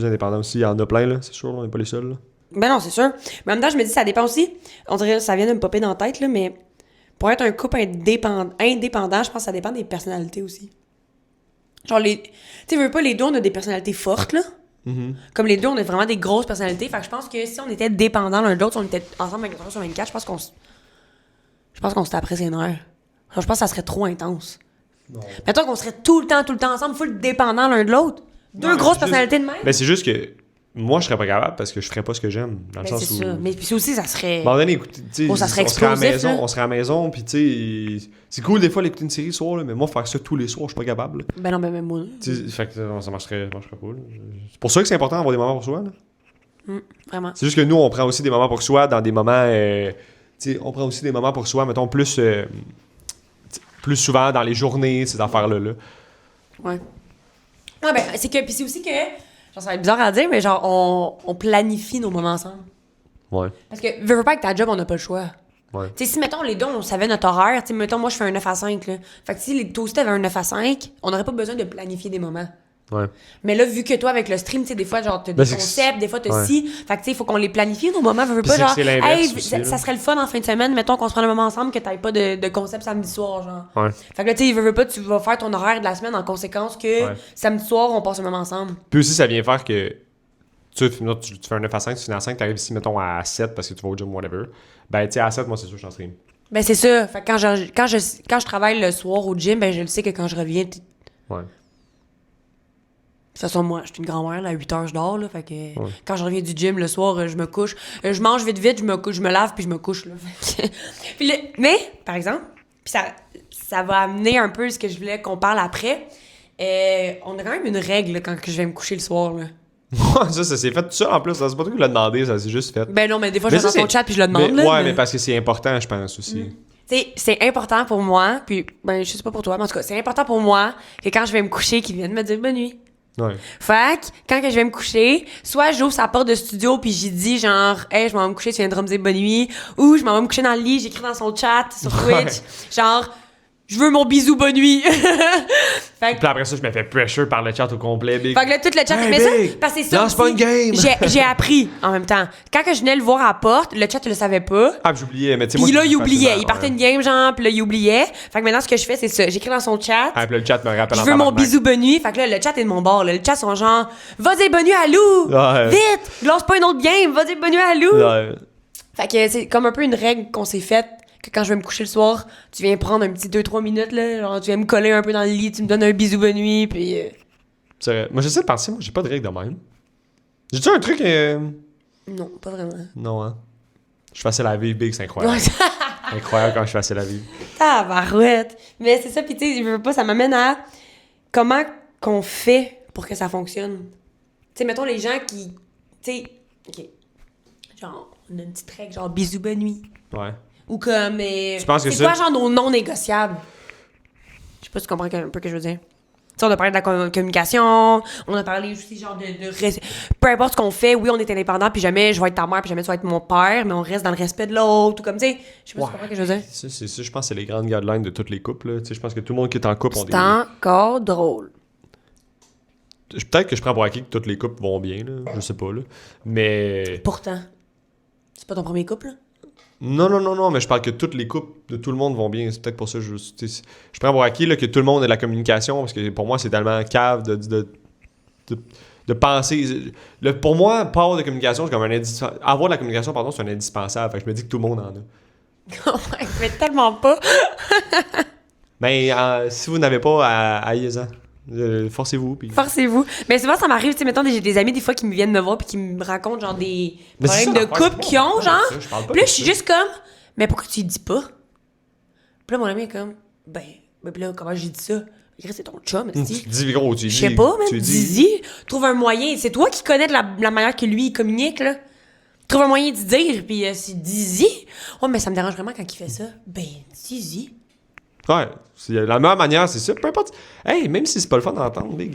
indépendants aussi, il y en a plein, là, c'est sûr, on n'est pas les seuls. Là. Ben non, c'est sûr. Mais en même temps, je me dis, ça dépend aussi. On dirait que ça vient de me popper dans la tête, là, mais pour être un couple indépendant, je pense que ça dépend des personnalités aussi. Genre, tu veux pas, les deux, on a des personnalités fortes, là. Mm-hmm. Comme les deux, on a vraiment des grosses personnalités. Fait que je pense que si on était dépendants l'un de l'autre, si on était ensemble 24 heures sur 24, je pense qu'on se taperait ses nerfs. Genre, je pense que ça serait trop intense. Non. Mettons qu'on serait tout le temps ensemble, full dépendants l'un de l'autre. Deux grosses personnalités de même. Ben, c'est juste que moi, je serais pas capable parce que je ferais pas ce que j'aime. Dans le sens c'est où. ça. Mais puis aussi, ça serait. À un moment donné, écoutez, ça serait on serait à la maison, puis tu sais, c'est cool des fois d'écouter une série le soir, là, mais moi, faire ça tous les soirs, je suis pas capable. Là. Ben non, ben même moi. Fait que ça marcherait pas. Là. C'est pour ça que c'est important d'avoir des moments pour soi. Là. Vraiment. C'est juste que nous, on prend aussi des moments pour soi dans des moments. Tu sais, on prend aussi des moments pour soi, mettons, plus souvent dans les journées, ces affaires-là. Là. Ouais. Ouais, ben, c'est que. Puis c'est aussi que. Genre, ça va être bizarre à dire, mais genre, on planifie nos moments ensemble. Ouais. Parce que, veux pas avec ta job, on n'a pas le choix. Ouais. Tu sais, si, mettons, les deux, on savait notre horaire, tu sais, mettons, moi, je fais un 9 à 5, là. Fait que si toi aussi, t'avais un 9 à 5, on n'aurait pas besoin de planifier des moments. Ouais. Mais là, vu que toi, avec le stream, tu sais, des fois, genre, t'as des concepts, des fois, t'as ci. Fait que, tu sais, il faut qu'on les planifie, nos moments. Veux pas, genre, ça serait le fun en fin de semaine, mettons qu'on se prend un moment ensemble, que t'aies pas de concept samedi soir, genre. Ouais. Fait que là, tu sais, veux pas, tu vas faire ton horaire de la semaine en conséquence que samedi soir, on passe un moment ensemble. Puis aussi, ça vient faire que tu fais un 9 à 5, tu finis à 5, t'arrives ici, mettons, à 7 parce que tu vas au gym, whatever. Ben, tu sais, à 7, moi, c'est sûr, je suis en stream. Ben, c'est ça. Fait que quand je travaille le soir au gym, ben, je le sais que quand je reviens, Ouais. De toute façon, moi, je suis une grand-mère, là, à 8 heures, je dors, là, fait que quand je reviens du gym, le soir, je me couche. Je mange vite, je me lave, puis je me couche, là. Puis mais, par exemple, puis ça va amener un peu ce que je voulais qu'on parle après. On a quand même une règle, là, quand je vais me coucher le soir, là. ça s'est fait tout ça, en plus. C'est pas toi qui l'as demandé, ça s'est juste fait. Ben non, mais des fois, je vais dans ton chat, puis je le demande, là. Ouais, mais parce que c'est important, je pense, aussi. Tu sais, c'est important pour moi, puis, ben, je sais pas pour toi, mais en tout cas, c'est important pour moi que quand je vais me coucher, qu'ils viennent me dire bonne nuit. Ouais. Fait que, quand que je vais me coucher, soit j'ouvre sa porte de studio puis j'y dis genre « Hey, je m'en vais me coucher, tu viendras me dire bonne nuit » ou je m'en vais me coucher dans le lit, j'écris dans son chat sur Twitch, genre « Je veux mon bisou bonne nuit ». Fait que... Puis après ça, je me fais pressure par le chat au complet, big. Fait que là, tout le chat, hey, mais big, ça, parce que c'est ça lance pas une game! J'ai appris en même temps. Quand que je venais le voir à la porte, le chat, il le savait pas. Ah, puis j'oubliais, mais tu sais, moi. Puis là, il oubliait. Il partait une game, genre, puis là, il oubliait. Fait que maintenant, ce que je fais, c'est ça. J'écris dans son chat. Ah, puis le chat me rappelle Je veux mon bisou bonne nuit. Fait que là, le chat est de mon bord, là. Le chat sont genre, vas-y, bonne nuit à Lou! Ouais. Vite! Lance pas une autre game! Vas-y, bonne nuit à Lou! Ouais. Fait que c'est comme un peu une règle qu'on s'est faite. Que quand je vais me coucher le soir, tu viens prendre un petit 2-3 minutes, là. Genre, tu viens me coller un peu dans le lit, tu me donnes un bisou bonne nuit, puis. C'est vrai. Moi, j'essaie de penser, moi, j'ai pas de règle de même. J'ai-tu un truc. Non, pas vraiment. Non, hein. Je suis facile à vivre, big, c'est incroyable. Incroyable quand je suis facile à vivre. Tabarouette! Mais c'est ça, pis tu sais, je veux pas, ça m'amène à comment qu'on fait pour que ça fonctionne. Tu sais, mettons les gens qui. Tu sais, OK. Genre, on a une petite règle, genre bisous, bonne nuit. Ouais. Ou comme. Tu penses que c'est quoi, genre, nos non négociables? Je sais pas si tu comprends un peu ce que je veux dire. Tu sais, on a parlé de la communication, on a parlé aussi, genre, peu importe ce qu'on fait, oui, on est indépendant, puis jamais je vais être ta mère, puis jamais tu vas être mon père, mais on reste dans le respect de l'autre, ou comme, tu sais. Je sais pas si tu comprends ce que je veux dire. C'est ça, je pense que c'est les grandes guidelines de toutes les couples, là. Tu sais, je pense que tout le monde qui est en couple ont des. C'est encore drôle. Peut-être que je prends pour acquis que toutes les couples vont bien, là. Je sais pas, là. Mais. Pourtant. C'est pas ton premier couple, là? Non, mais je parle que toutes les couples de tout le monde vont bien. C'est peut-être pour ça que je prends pour acquis là, que tout le monde ait de la communication, parce que pour moi, c'est tellement cave de penser. Pour moi, pas avoir de communication, c'est comme un indispensable. Avoir de la communication, pardon, c'est un indispensable. Fait que je me dis que tout le monde en a. Mais tellement pas. Mais si vous n'avez pas, ayez-en. Forcez-vous. Puis... Forcez-vous. Mais souvent, ça m'arrive, tu sais, mettons, j'ai des amis des fois qui me viennent me voir puis qui me racontent, genre, des problèmes de couple qu'ils ont, genre. Puis là, je suis juste comme, mais pourquoi tu y dis pas? Puis là, mon ami est comme, ben puis là, comment j'ai dit ça? C'est ton chum, tu dis, gros, tu dis. Je sais pas, même, dis-y. Trouve un moyen. C'est toi qui connais de la manière que lui, il communique, là. Trouve un moyen d'y dire, puis dis-y. Oh, mais ça me dérange vraiment quand il fait ça. Ben, dis-y. Ouais, c'est la meilleure manière, c'est ça. Peu importe. Hey, même si c'est pas le fun d'entendre, Big,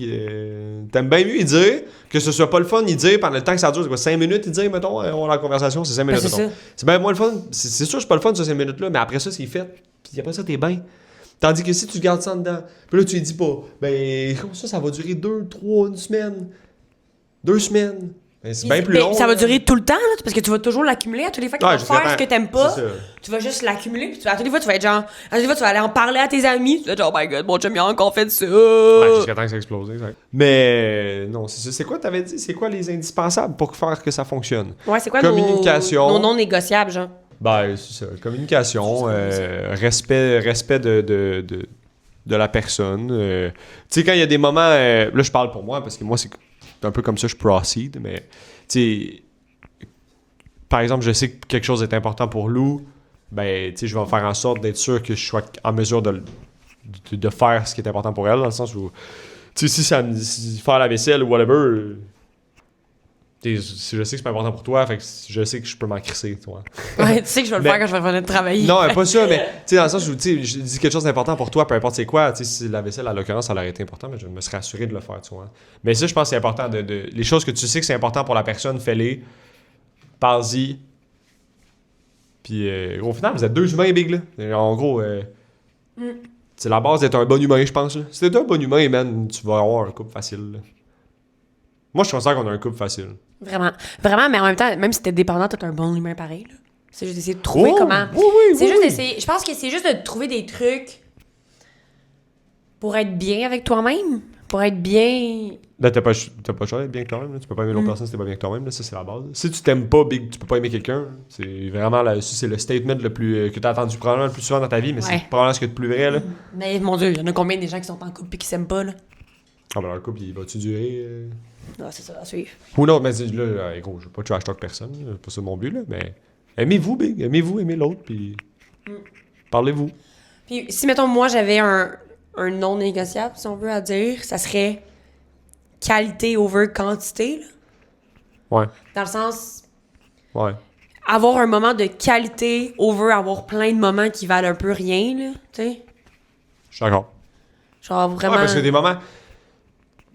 t'aimes bien mieux y dire que ce soit pas le fun y dire pendant le temps que ça dure. C'est quoi, 5 minutes y dire, mettons, on a la conversation, c'est 5 minutes. Ben, c'est ça. C'est bien moins le fun. C'est sûr, c'est pas le fun, ces 5 minutes-là, mais après ça, c'est fait. Puis après ça, t'es bien. Tandis que si tu gardes ça dedans, puis là, tu lui dis pas, ben, comme ça va durer 2, 3, une semaine. 2 semaines. Ben, c'est bien plus long. Ça va durer tout le temps, là, parce que tu vas toujours l'accumuler. À toutes les fois que tu vas faire ce que t'aimes pas, ça. tu vas juste l'accumuler. Puis à toutes les fois, tu vas être genre. À toutes les fois, tu vas aller en parler à tes amis. Tu vas dire, oh my god, mon chum, il a encore fait ça. Ouais, jusqu'à temps que ça explose. Exact. Mais non, c'est ça. C'est quoi, t'avais dit? C'est quoi les indispensables pour faire que ça fonctionne? Ouais, c'est quoi communication, nos non négociables, genre? Ben, c'est ça. Communication, respect de la personne. Tu sais, quand il y a des moments... là, je parle pour moi, parce que moi, c'est un peu comme ça je proceed, mais tu sais, par exemple, je sais que quelque chose est important pour Lou, ben, tu sais, je vais faire en sorte d'être sûr que je sois en mesure de faire ce qui est important pour elle, dans le sens où, tu sais, si faire la vaisselle ou whatever, je sais que c'est pas important pour toi, fait que je sais que je peux m'en crisser, toi. Ouais, tu sais que je vais le faire quand je vais revenir de travailler. Non, pas ça, mais tu sais, dans le sens où, tu sais, je dis quelque chose d'important pour toi, peu importe c'est quoi, tu sais, si la vaisselle, à l'occurrence, ça aurait été important, mais je me serais assuré de le faire, tu vois. Mais ça, je pense que c'est important, les choses que tu sais que c'est important pour la personne, fais-les, parle-y, puis au final, vous êtes 2 humains, Big, là. En gros, c'est la base d'être un bon humain, je pense, là. Si t'es un bon humain, man, tu vas avoir un couple facile, là. Moi, je considère qu'on a un couple facile. Vraiment. Vraiment, mais en même temps, même si t'es dépendant, t'as un bon humain pareil, là. C'est juste d'essayer de trouver comment. C'est juste d'essayer. Je pense que c'est juste de trouver des trucs pour être bien avec toi-même. Pour être bien. Là, t'as pas le choix d'être bien avec toi-même. Là. Tu peux pas aimer l'autre personne si t'es pas bien avec toi-même. Là. Ça, c'est la base. Si tu t'aimes pas, Big, tu peux pas aimer quelqu'un. C'est vraiment c'est le statement le plus que t'as entendu probablement le plus souvent dans ta vie, mais c'est probablement ce qu'il y a de plus vrai. Là. Mais mon Dieu, il y en a combien des gens qui sont en couple et qui s'aiment pas, là? Ah, ben leur couple, il va-tu durer? Ah, c'est ça, à suivre. Ou non, mais là, gros, je veux pas trash talk personne. C'est pas ça mon but, là, mais aimez-vous, Big. Aimez-vous, aimez l'autre, puis parlez-vous. Puis si, mettons, moi, j'avais un non négociable, si on veut, à dire, ça serait qualité over quantité, là. Ouais. Dans le sens... Ouais. Avoir un moment de qualité over avoir plein de moments qui valent un peu rien, là, tu sais. Je suis d'accord. Genre, vraiment... Ouais, parce que des moments...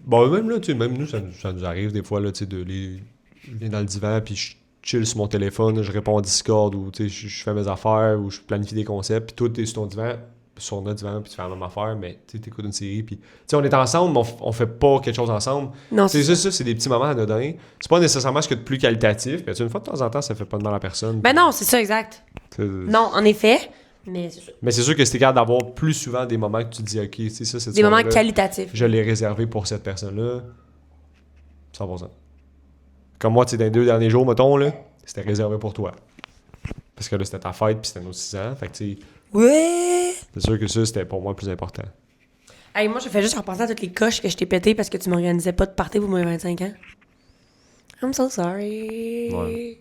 Bon, même là, tu sais, même nous, ça nous arrive des fois, là, tu sais, je viens dans le divan, puis je chill sur mon téléphone, je réponds à Discord, ou, tu sais, je fais mes affaires, ou je planifie des concepts, puis toi, t'es sur ton divan, sur notre divan, puis tu fais la même affaire, mais tu sais, t'écoutes une série, puis... Tu sais, on est ensemble, mais on fait pas quelque chose ensemble. Non, c'est ça, c'est des petits moments anodins. C'est pas nécessairement ce qu'il y a de plus qualitatif, mais une fois de temps en temps, ça fait pas de mal à personne. Ben non, c'est ça, exact. Non, en effet... Mais c'est sûr. Mais c'est sûr que c'est capable d'avoir plus souvent des moments que tu te dis, OK, c'est ça, c'est des moments qualitatifs. Je l'ai réservé pour cette personne-là. 100%. Comme moi, tu sais, dans les 2 derniers jours, mettons, là, c'était réservé pour toi. Parce que là, c'était ta fête, puis c'était nos 6 ans. Fait que, tu sais. Ouais! C'est sûr que ça, c'était pour moi le plus important. Hey, moi, je fais juste repenser à toutes les coches que je t'ai pétées parce que tu m'organisais pas de party pour mes 25 ans. I'm so sorry. Ouais.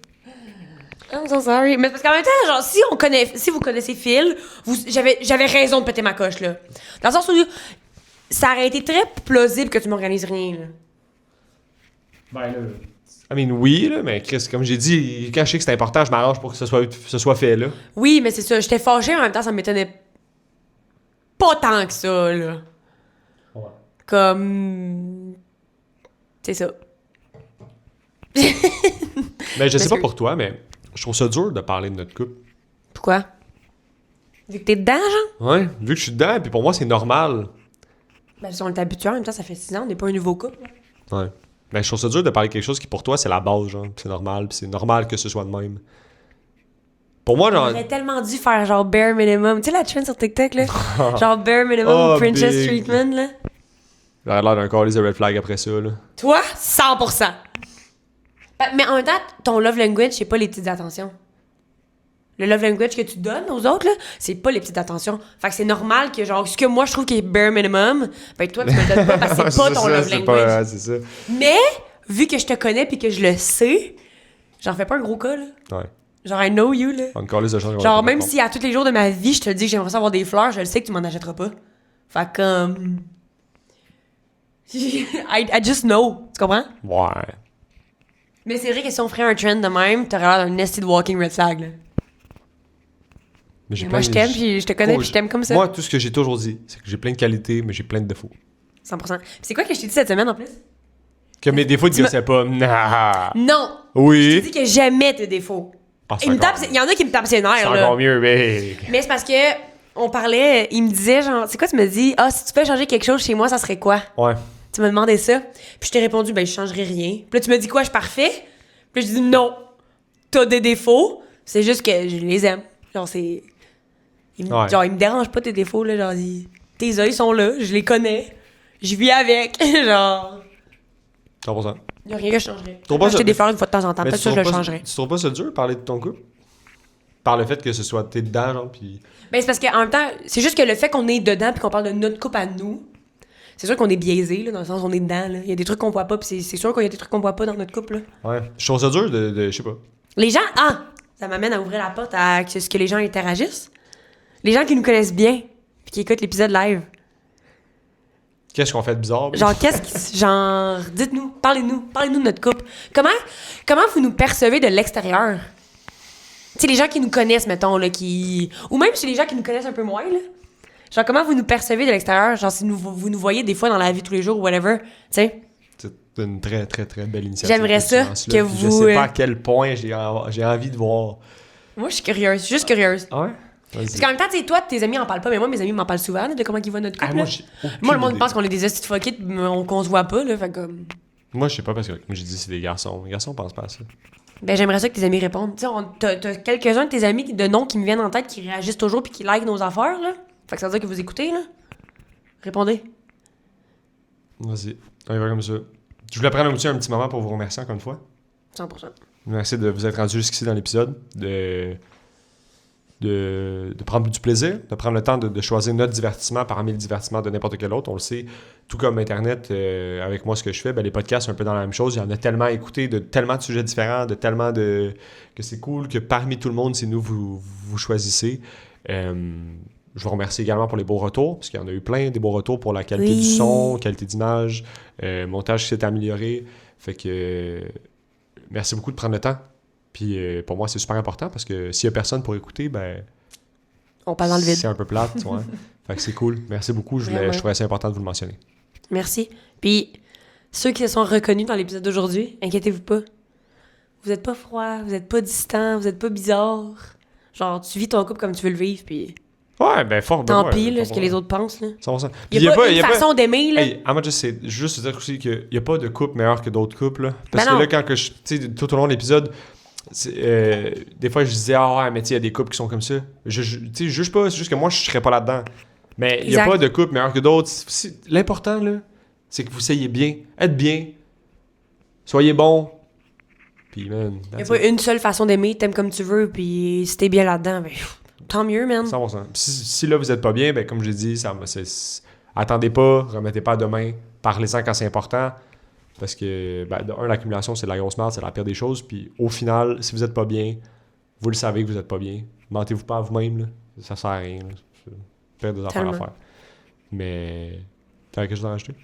I'm so sorry. Mais parce qu'en même temps, genre, si vous connaissez Phil, j'avais raison de péter ma coche, là. Dans le sens où ça aurait été très plausible que tu m'organises rien, là. Ben là... I mean, oui, là, mais Chris, comme j'ai dit, quand je sais que c'est important, je m'arrange pour que ce soit fait, là. Oui, mais c'est ça. J'étais fâchée, en même temps, ça m'étonnait pas tant que ça, là. Ouais. Comme... C'est ça. Mais je sais pas pour toi, mais... Je trouve ça dur de parler de notre couple. Pourquoi? Vu que t'es dedans, genre? Ouais, vu que je suis dedans, puis pour moi, c'est normal. Ben, si on est habitué, en même temps, ça fait 6 ans, on n'est pas un nouveau couple. Ouais. Mais je trouve ça dur de parler de quelque chose qui, pour toi, c'est la base, genre. Pis c'est normal, puis c'est normal que ce soit de même. Pour moi, genre... J'aurais tellement dû faire genre bare minimum. Tu sais la trend sur TikTok, là? Genre bare minimum princess big. treatment, là? J'aurais l'air d'un calice de red flag après ça, là. Toi, 100%. Mais en même temps, ton love language, c'est pas les petites attentions. le love language que tu donnes aux autres, là, c'est pas les petites attentions. Fait que c'est normal que, genre, ce que moi, je trouve qui est bare minimum, ben toi, tu me le donnes pas parce que c'est pas ton love language. C'est ça. Mais, vu que je te connais puis que je le sais, j'en fais pas un gros cas, là. Ouais. Genre, I know you, là. Encore les échanges. Genre, même si à tous les jours de ma vie, je te dis que j'aimerais ça avoir des fleurs, je le sais que tu m'en achèteras pas. Fait que, comme... I just know. Tu comprends? Ouais. Mais c'est vrai que si on ferait un trend de même, t'aurais l'air d'un nested walking red flag, là. Mais moi, je t'aime, puis je te connais, puis je t'aime comme ça. Moi, tout ce que j'ai toujours dit, c'est que j'ai plein de qualités, mais j'ai plein de défauts. 100%. Puis c'est quoi que je t'ai dit cette semaine, en plus? Que mes défauts, tu gossaient pas. Nah. Non! Oui. Je t'ai dit que j'aimais tes défauts. Ah, Il y en a qui me tapent ses nerfs, c'est là. encore mieux, mais... Mais c'est parce que on parlait, il me disait, genre, c'est quoi, tu me dis, si tu peux changer quelque chose chez moi, ça serait quoi? Ouais. Tu m'as demandé ça. Puis je t'ai répondu, ben, je changerais rien. Puis là, tu me dis quoi, je suis parfait? Puis là, je dis non. T'as des défauts. C'est juste que je les aime. Genre, c'est. Genre, ils me dérangent pas tes défauts, là. Genre, tes yeux sont là, je les connais. Je vis avec. Genre. 100%. Il y a rien que je changerais. Pas Acheter des fleurs une fois de temps en temps. Peut-être que je le changerais. Tu trouves pas ça dur, parler de ton couple? Par le fait que ce soit t'es dedans, genre, pis... Ben, c'est parce qu'en même temps, c'est juste que le fait qu'on est dedans puis qu'on parle de notre couple à nous, c'est sûr qu'on est biaisé, là, dans le sens où on est dedans, là. Il y a des trucs qu'on voit pas, puis c'est sûr qu'il y a des trucs qu'on voit pas dans notre couple, là. Ouais. Je trouve ça dur de je sais pas. Les gens, ça m'amène à ouvrir la porte à ce que les gens interagissent. Les gens qui nous connaissent bien, puis qui écoutent l'épisode live. Qu'est-ce qu'on fait de bizarre? Genre, genre, dites-nous, parlez-nous de notre couple. Comment vous nous percevez de l'extérieur? Tu sais, les gens qui nous connaissent, mettons, là, ou même si les gens qui nous connaissent un peu moins, là. Genre, comment vous nous percevez de l'extérieur? Genre, si vous nous voyez des fois dans la vie tous les jours ou whatever, tu sais. C'est une très, très, très belle initiative. J'aimerais ça que vous... Je sais pas à quel point j'ai envie de voir. Moi, je suis curieuse, juste curieuse. Ah ouais? Vas-y. Parce qu'en même temps, tu sais, toi, tes amis en parlent pas, mais moi, mes amis m'en parlent souvent, là, de comment ils voient notre couple. Moi, le monde pense qu'on est des hosties de fuck it, qu'on se voit pas, là, fait comme... Moi, je sais pas, parce que, comme j'ai dit, c'est des garçons. Les garçons pensent pas à ça. Ben, j'aimerais ça que tes amis répondent. Tu sais, t'as quelques-uns de tes amis de noms qui me viennent en tête, qui réagissent toujours puis qui likent nos affaires, là. Fait que ça veut dire que vous écoutez, là. Répondez. Vas-y, on y va comme ça. Je voulais prendre aussi un petit moment pour vous remercier encore une fois. 100%. Merci de vous être rendu jusqu'ici dans l'épisode, de prendre du plaisir, de prendre le temps de choisir notre divertissement parmi le divertissement de n'importe quel autre. On le sait, tout comme Internet, avec moi, ce que je fais, ben, les podcasts, c'est un peu dans la même chose. Il y en a tellement à écouter, de tellement de sujets différents, de tellement de... que c'est cool que parmi tout le monde, c'est nous, vous choisissez. Je vous remercie également pour les beaux retours, parce qu'il y en a eu plein, des beaux retours pour la qualité du son, qualité d'image, montage qui s'est amélioré. Fait que merci beaucoup de prendre le temps. Puis pour moi, c'est super important, parce que s'il y a personne pour écouter, ben... On parle dans le vide. C'est un peu plate, tu vois. Fait que c'est cool. Merci beaucoup. Je trouvais ça important de vous le mentionner. Merci. Puis, ceux qui se sont reconnus dans l'épisode d'aujourd'hui, inquiétez-vous pas. Vous êtes pas froid, vous êtes pas distant, vous êtes pas bizarre. Genre, tu vis ton couple comme tu veux le vivre, puis... Ouais, ben fort. Tant pis, là, ce que les autres pensent, là. 100%. Il y a pas une façon d'aimer, là. Hey, juste dire aussi qu'il n'y a pas de couple meilleur que d'autres couples, là. Parce que là, quand tu sais, tout au long de l'épisode, des fois, je disais, mais tu sais, il y a des couples qui sont comme ça. Tu sais, je juge pas, c'est juste que moi, je serais pas là-dedans. Mais il n'y a pas de couple meilleur que d'autres. L'important, là, c'est que vous soyez bien, êtes bien, soyez bon. Puis, man. Il n'y a pas une seule façon d'aimer, t'aimes comme tu veux, puis si t'es bien là-dedans, ben, tant mieux, man. 100%. Si là, vous n'êtes pas bien, ben, comme j'ai dit, attendez pas, remettez pas à demain, parlez-en quand c'est important. Parce que, ben, de un, l'accumulation, c'est de la grosse merde, c'est la pire des choses. Puis au final, si vous n'êtes pas bien, vous le savez que vous n'êtes pas bien. Mentez-vous pas à vous-même, là. Ça sert à rien. Là. C'est pire des affaires à faire. Mais, t'as quelque chose à rajouter?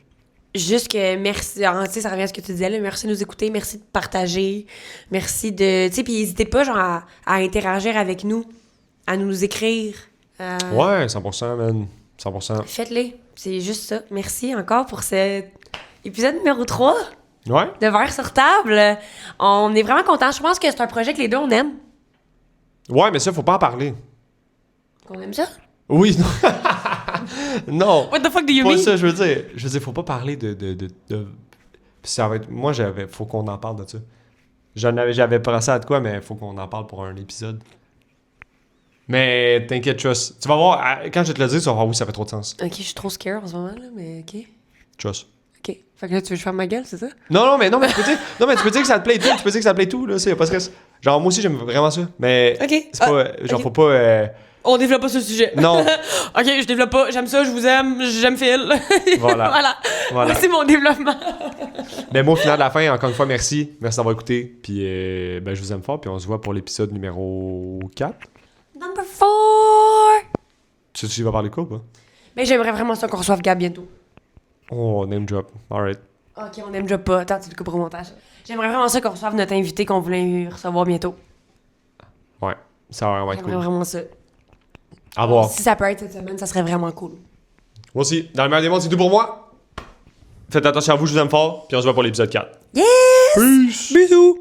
Juste que merci, tu sais, ça revient à ce que tu disais, là, merci de nous écouter, merci de partager, merci de, tu sais, puis n'hésitez pas, genre, à interagir avec nous, à nous écrire. Ouais, 100%, man. 100%. Faites-le, c'est juste ça. Merci encore pour cet épisode numéro 3 ouais. de Verre sur table. On est vraiment contents. Je pense que c'est un projet que les deux, on aime. Ouais, mais ça, faut pas en parler. Qu'on aime ça? Oui, non. Non. What the fuck do you pas mean? Ça, je veux dire, faut pas parler de... Ça va être... Moi, faut qu'on en parle de ça. J'avais pensé à de quoi, mais faut qu'on en parle pour un épisode. Mais t'inquiète, trust. Tu vas voir, quand je vais te le dire, tu vas voir, oui, ça fait trop de sens. Ok, je suis trop scared en ce moment, là, mais ok. Trust. Ok. Fait que là, tu veux que je ferme ma gueule, c'est ça? Non, mais tu peux dire que ça te plaît tout. Tu peux dire que ça te plaît tout, là, c'est pas de stress. Genre, moi aussi, j'aime vraiment ça. Mais Ok. c'est pas. Genre, ok. faut pas. On développe pas ce sujet. Non. Ok, je développe pas. J'aime ça, je vous aime, j'aime Phil. Voilà. Voilà. Voilà. Moi, c'est mon développement. Mais moi, au final de la fin, encore une fois, merci. Merci d'avoir écouté. Puis, ben, je vous aime fort. Puis, on se voit pour l'épisode numéro 4. Number 4. Tu sais, tu vas parler de quoi ou pas? Mais j'aimerais vraiment ça qu'on reçoive Gab bientôt. Oh, name drop. Alright. Ok, on aime déjà pas. Attends, tu le coupes au montage. J'aimerais vraiment ça qu'on reçoive notre invité qu'on voulait recevoir bientôt. Ouais. Ça va vraiment être J'aimerais cool. vraiment ça. À voir. Si ça peut être cette semaine, ça serait vraiment cool. Moi aussi. Dans le meilleur des mondes, c'est tout pour moi. Faites attention à vous, je vous aime fort. Puis, on se voit pour l'épisode 4. Yes! Peace! Bisous!